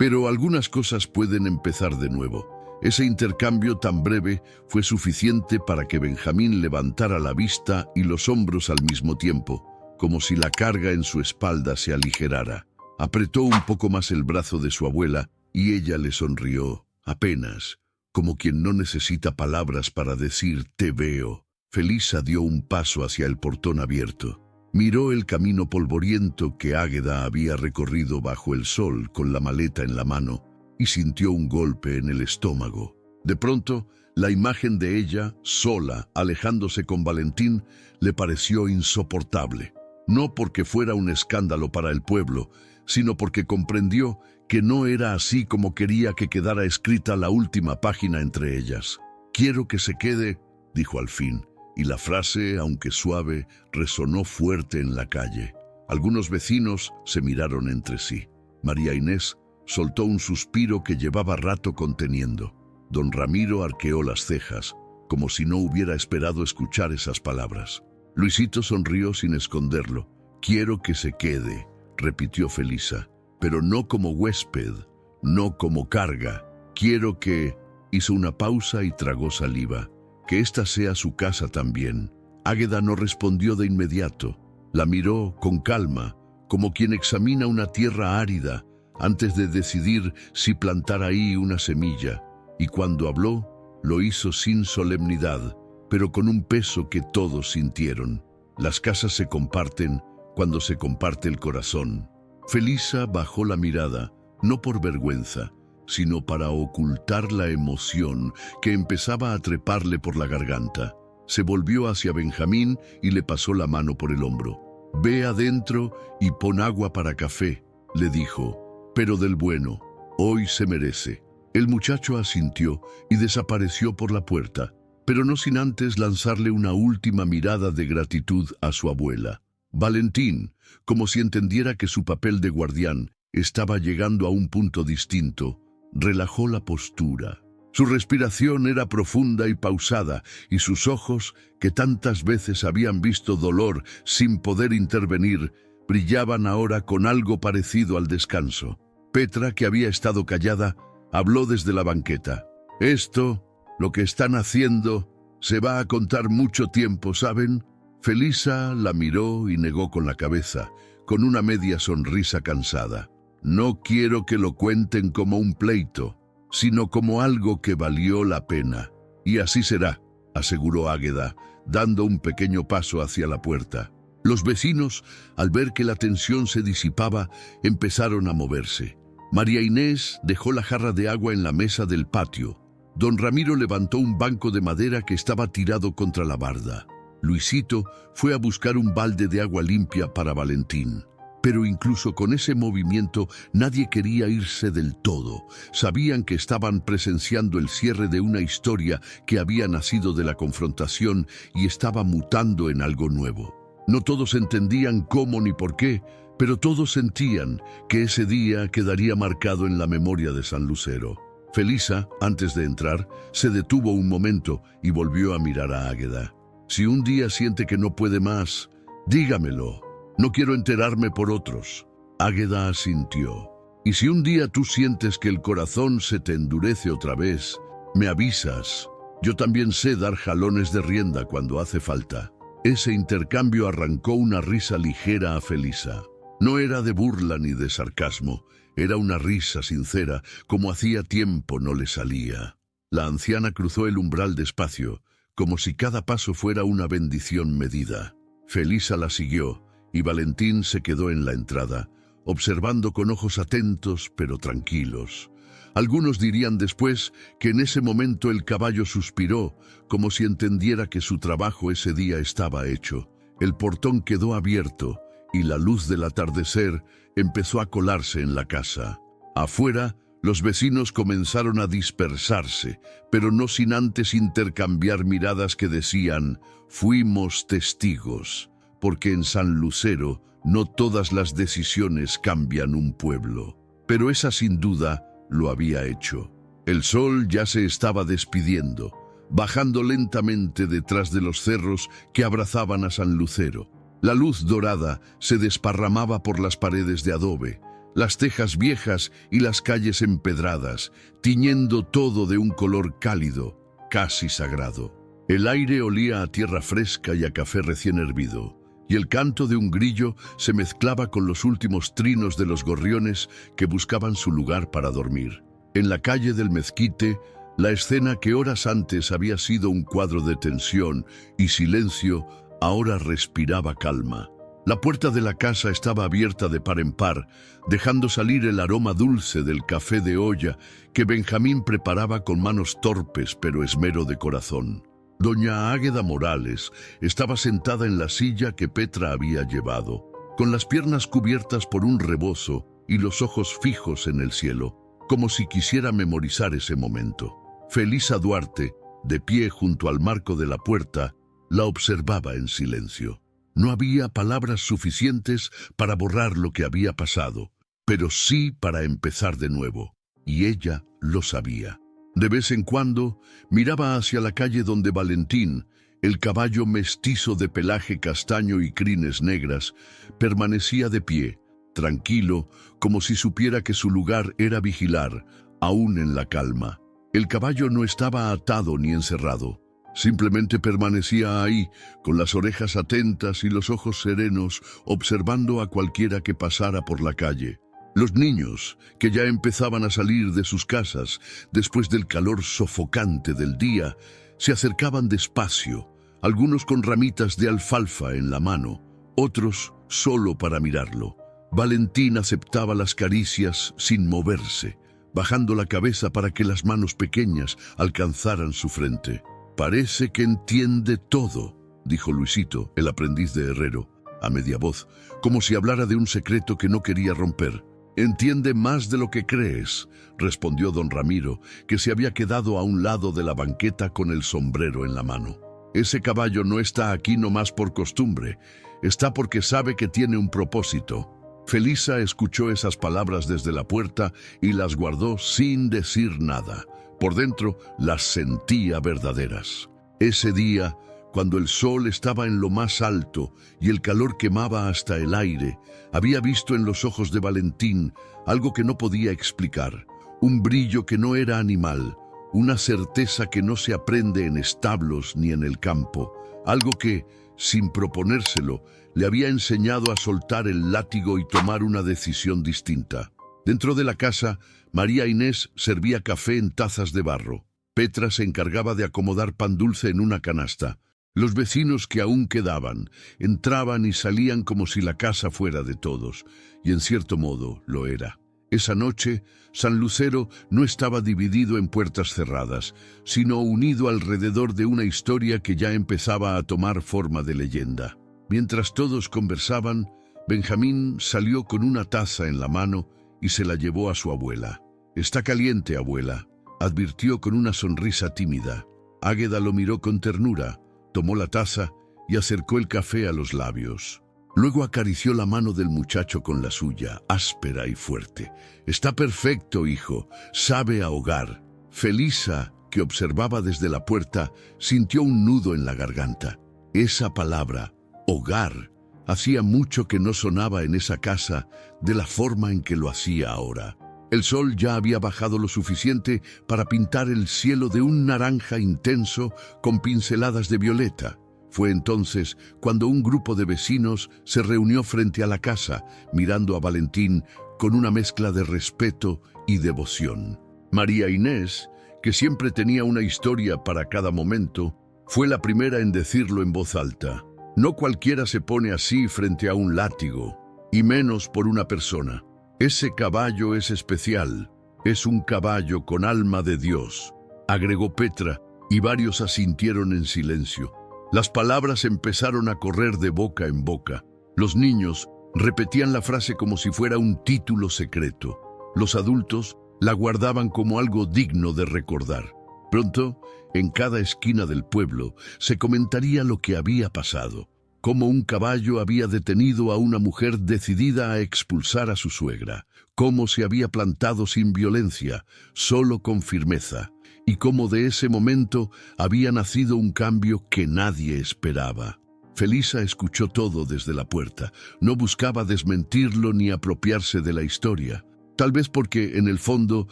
«Pero algunas cosas pueden empezar de nuevo». Ese intercambio tan breve fue suficiente para que Benjamín levantara la vista y los hombros al mismo tiempo, como si la carga en su espalda se aligerara. Apretó un poco más el brazo de su abuela y ella le sonrió, apenas, como quien no necesita palabras para decir «te veo». Felisa dio un paso hacia el portón abierto. Miró el camino polvoriento que Águeda había recorrido bajo el sol con la maleta en la mano y sintió un golpe en el estómago. De pronto, la imagen de ella, sola, alejándose con Valentín, le pareció insoportable. No porque fuera un escándalo para el pueblo, sino porque comprendió que no era así como quería que quedara escrita la última página entre ellas. «Quiero que se quede», dijo al fin. Y la frase, aunque suave, resonó fuerte en la calle. Algunos vecinos se miraron entre sí. María Inés soltó un suspiro que llevaba rato conteniendo. Don Ramiro arqueó las cejas, como si no hubiera esperado escuchar esas palabras. Luisito sonrió sin esconderlo. «Quiero que se quede», repitió Felisa, «pero no como huésped, no como carga. Quiero que...» Hizo una pausa y tragó saliva. «Que esta sea su casa también». Águeda no respondió de inmediato. La miró con calma, como quien examina una tierra árida, antes de decidir si plantar ahí una semilla. Y cuando habló, lo hizo sin solemnidad, pero con un peso que todos sintieron. Las casas se comparten cuando se comparte el corazón. Felisa bajó la mirada, no por vergüenza, sino para ocultar la emoción que empezaba a treparle por la garganta. Se volvió hacia Benjamín y le pasó la mano por el hombro. «Ve adentro y pon agua para café», le dijo, «pero del bueno, hoy se merece». El muchacho asintió y desapareció por la puerta, pero no sin antes lanzarle una última mirada de gratitud a su abuela. Valentín, como si entendiera que su papel de guardián estaba llegando a un punto distinto, relajó la postura. Su respiración era profunda y pausada, y sus ojos, que tantas veces habían visto dolor sin poder intervenir, brillaban ahora con algo parecido al descanso. Petra, que había estado callada, habló desde la banqueta. «Esto, lo que están haciendo, se va a contar mucho tiempo, ¿saben?» Felisa la miró y negó con la cabeza, con una media sonrisa cansada. No quiero que lo cuenten como un pleito, sino como algo que valió la pena. Y así será, aseguró Águeda, dando un pequeño paso hacia la puerta. Los vecinos, al ver que la tensión se disipaba, empezaron a moverse. María Inés dejó la jarra de agua en la mesa del patio. Don Ramiro levantó un banco de madera que estaba tirado contra la barda. Luisito fue a buscar un balde de agua limpia para Valentín. Pero incluso con ese movimiento nadie quería irse del todo. Sabían que estaban presenciando el cierre de una historia que había nacido de la confrontación y estaba mutando en algo nuevo. No todos entendían cómo ni por qué, pero todos sentían que ese día quedaría marcado en la memoria de San Lucero. Felisa, antes de entrar, se detuvo un momento y volvió a mirar a Águeda. Si un día siente que no puede más, dígamelo. No quiero enterarme por otros. Águeda asintió. Y si un día tú sientes que el corazón se te endurece otra vez, me avisas. Yo también sé dar jalones de rienda cuando hace falta. Ese intercambio arrancó una risa ligera a Felisa. No era de burla ni de sarcasmo, era una risa sincera, como hacía tiempo no le salía. La anciana cruzó el umbral despacio, como si cada paso fuera una bendición medida. Felisa la siguió, y Valentín se quedó en la entrada, observando con ojos atentos pero tranquilos. Algunos dirían después que en ese momento el caballo suspiró, como si entendiera que su trabajo ese día estaba hecho. El portón quedó abierto, y la luz del atardecer empezó a colarse en la casa. Afuera, los vecinos comenzaron a dispersarse, pero no sin antes intercambiar miradas que decían: fuimos testigos, porque en San Lucero no todas las decisiones cambian un pueblo. Pero esa sin duda lo había hecho. El sol ya se estaba despidiendo, bajando lentamente detrás de los cerros que abrazaban a San Lucero. La luz dorada se desparramaba por las paredes de adobe, las tejas viejas y las calles empedradas, tiñendo todo de un color cálido, casi sagrado. El aire olía a tierra fresca y a café recién hervido, y el canto de un grillo se mezclaba con los últimos trinos de los gorriones que buscaban su lugar para dormir. En la calle del Mezquite, la escena que horas antes había sido un cuadro de tensión y silencio, ahora respiraba calma. La puerta de la casa estaba abierta de par en par, dejando salir el aroma dulce del café de olla que Benjamín preparaba con manos torpes pero esmero de corazón. Doña Águeda Morales estaba sentada en la silla que Petra había llevado, con las piernas cubiertas por un rebozo y los ojos fijos en el cielo, como si quisiera memorizar ese momento. Felisa Duarte, de pie junto al marco de la puerta, la observaba en silencio. No había palabras suficientes para borrar lo que había pasado, pero sí para empezar de nuevo, y ella lo sabía. De vez en cuando miraba hacia la calle donde Valentín, el caballo mestizo de pelaje castaño y crines negras, permanecía de pie, tranquilo, como si supiera que su lugar era vigilar, aún en la calma. El caballo no estaba atado ni encerrado. Simplemente permanecía ahí, con las orejas atentas y los ojos serenos, observando a cualquiera que pasara por la calle. Los niños, que ya empezaban a salir de sus casas después del calor sofocante del día, se acercaban despacio, algunos con ramitas de alfalfa en la mano, otros solo para mirarlo. Valentín aceptaba las caricias sin moverse, bajando la cabeza para que las manos pequeñas alcanzaran su frente. «Parece que entiende todo», dijo Luisito, el aprendiz de herrero, a media voz, como si hablara de un secreto que no quería romper. «Entiende más de lo que crees», respondió don Ramiro, que se había quedado a un lado de la banqueta con el sombrero en la mano. «Ese caballo no está aquí nomás por costumbre, está porque sabe que tiene un propósito». Felisa escuchó esas palabras desde la puerta y las guardó sin decir nada. Por dentro las sentía verdaderas. Ese día, cuando el sol estaba en lo más alto y el calor quemaba hasta el aire, había visto en los ojos de Valentín algo que no podía explicar, un brillo que no era animal, una certeza que no se aprende en establos ni en el campo, algo que, sin proponérselo, le había enseñado a soltar el látigo y tomar una decisión distinta. Dentro de la casa, María Inés servía café en tazas de barro. Petra se encargaba de acomodar pan dulce en una canasta. Los vecinos que aún quedaban entraban y salían como si la casa fuera de todos, y en cierto modo lo era. Esa noche, San Lucero no estaba dividido en puertas cerradas, sino unido alrededor de una historia que ya empezaba a tomar forma de leyenda. Mientras todos conversaban, Benjamín salió con una taza en la mano y se la llevó a su abuela. «Está caliente, abuela», advirtió con una sonrisa tímida. Águeda lo miró con ternura, tomó la taza y acercó el café a los labios. Luego acarició la mano del muchacho con la suya, áspera y fuerte. «Está perfecto, hijo, sabe ahogar». Felisa, que observaba desde la puerta, sintió un nudo en la garganta. Esa palabra, hogar, hacía mucho que no sonaba en esa casa de la forma en que lo hacía ahora. El sol ya había bajado lo suficiente para pintar el cielo de un naranja intenso con pinceladas de violeta. Fue entonces cuando un grupo de vecinos se reunió frente a la casa, mirando a Valentín con una mezcla de respeto y devoción. María Inés, que siempre tenía una historia para cada momento, fue la primera en decirlo en voz alta. No cualquiera se pone así frente a un látigo, y menos por una persona. Ese caballo es especial, es un caballo con alma de Dios, agregó Petra, y varios asintieron en silencio. Las palabras empezaron a correr de boca en boca. Los niños repetían la frase como si fuera un título secreto. Los adultos la guardaban como algo digno de recordar. Pronto, en cada esquina del pueblo, se comentaría lo que había pasado, cómo un caballo había detenido a una mujer decidida a expulsar a su suegra, cómo se había plantado sin violencia, solo con firmeza, y cómo de ese momento había nacido un cambio que nadie esperaba. Felisa escuchó todo desde la puerta. No buscaba desmentirlo ni apropiarse de la historia, tal vez porque en el fondo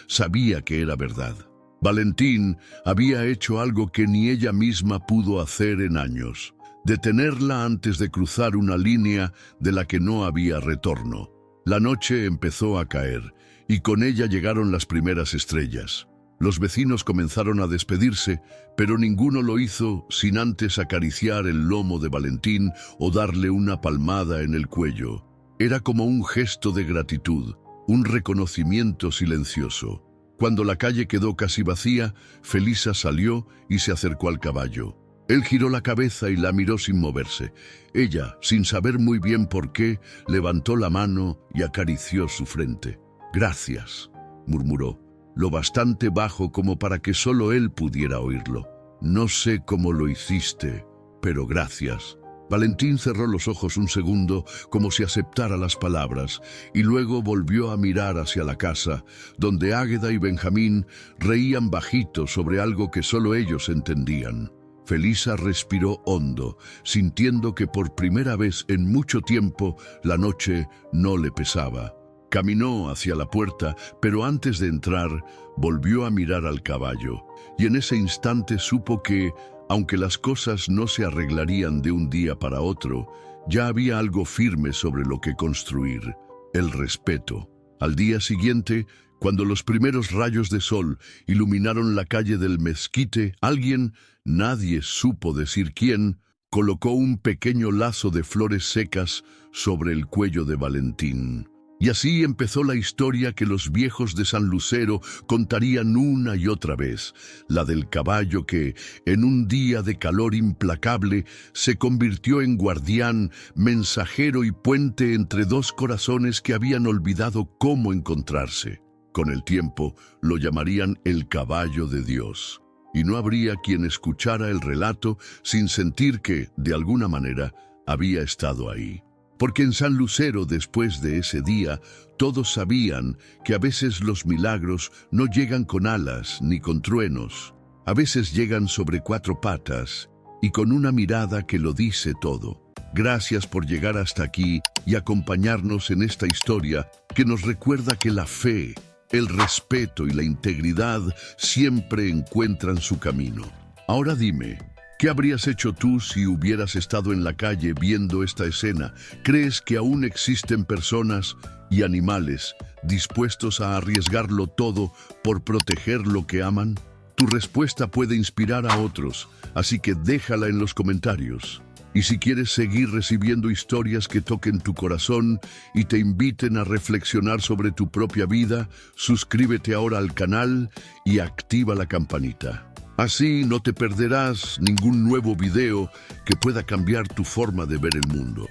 sabía que era verdad. Valentín había hecho algo que ni ella misma pudo hacer en años: detenerla antes de cruzar una línea de la que no había retorno. La noche empezó a caer, y con ella llegaron las primeras estrellas. Los vecinos comenzaron a despedirse, pero ninguno lo hizo sin antes acariciar el lomo de Valentín o darle una palmada en el cuello. Era como un gesto de gratitud, un reconocimiento silencioso. Cuando la calle quedó casi vacía, Felisa salió y se acercó al caballo. Él giró la cabeza y la miró sin moverse. Ella, sin saber muy bien por qué, levantó la mano y acarició su frente. «Gracias», murmuró, lo bastante bajo como para que solo él pudiera oírlo. «No sé cómo lo hiciste, pero gracias». Valentín cerró los ojos un segundo, como si aceptara las palabras, y luego volvió a mirar hacia la casa, donde Águeda y Benjamín reían bajito sobre algo que solo ellos entendían. Felisa respiró hondo, sintiendo que por primera vez en mucho tiempo la noche no le pesaba. Caminó hacia la puerta, pero antes de entrar, volvió a mirar al caballo, y en ese instante supo que, aunque las cosas no se arreglarían de un día para otro, ya había algo firme sobre lo que construir: el respeto. Al día siguiente, cuando los primeros rayos de sol iluminaron la calle del mezquite, alguien, nadie supo decir quién, colocó un pequeño lazo de flores secas sobre el cuello de Valentín. Y así empezó la historia que los viejos de San Lucero contarían una y otra vez, la del caballo que, en un día de calor implacable, se convirtió en guardián, mensajero y puente entre dos corazones que habían olvidado cómo encontrarse. Con el tiempo lo llamarían el caballo de Dios, y no habría quien escuchara el relato sin sentir que, de alguna manera, había estado ahí. Porque en San Lucero, después de ese día, todos sabían que a veces los milagros no llegan con alas ni con truenos. A veces llegan sobre cuatro patas y con una mirada que lo dice todo. Gracias por llegar hasta aquí y acompañarnos en esta historia que nos recuerda que la fe, el respeto y la integridad siempre encuentran su camino. Ahora dime, ¿Qué habrías hecho tú si hubieras estado en la calle viendo esta escena? ¿Crees que aún existen personas y animales dispuestos a arriesgarlo todo por proteger lo que aman? Tu respuesta puede inspirar a otros, así que déjala en los comentarios. Y si quieres seguir recibiendo historias que toquen tu corazón y te inviten a reflexionar sobre tu propia vida, suscríbete ahora al canal y activa la campanita. Así no te perderás ningún nuevo video que pueda cambiar tu forma de ver el mundo.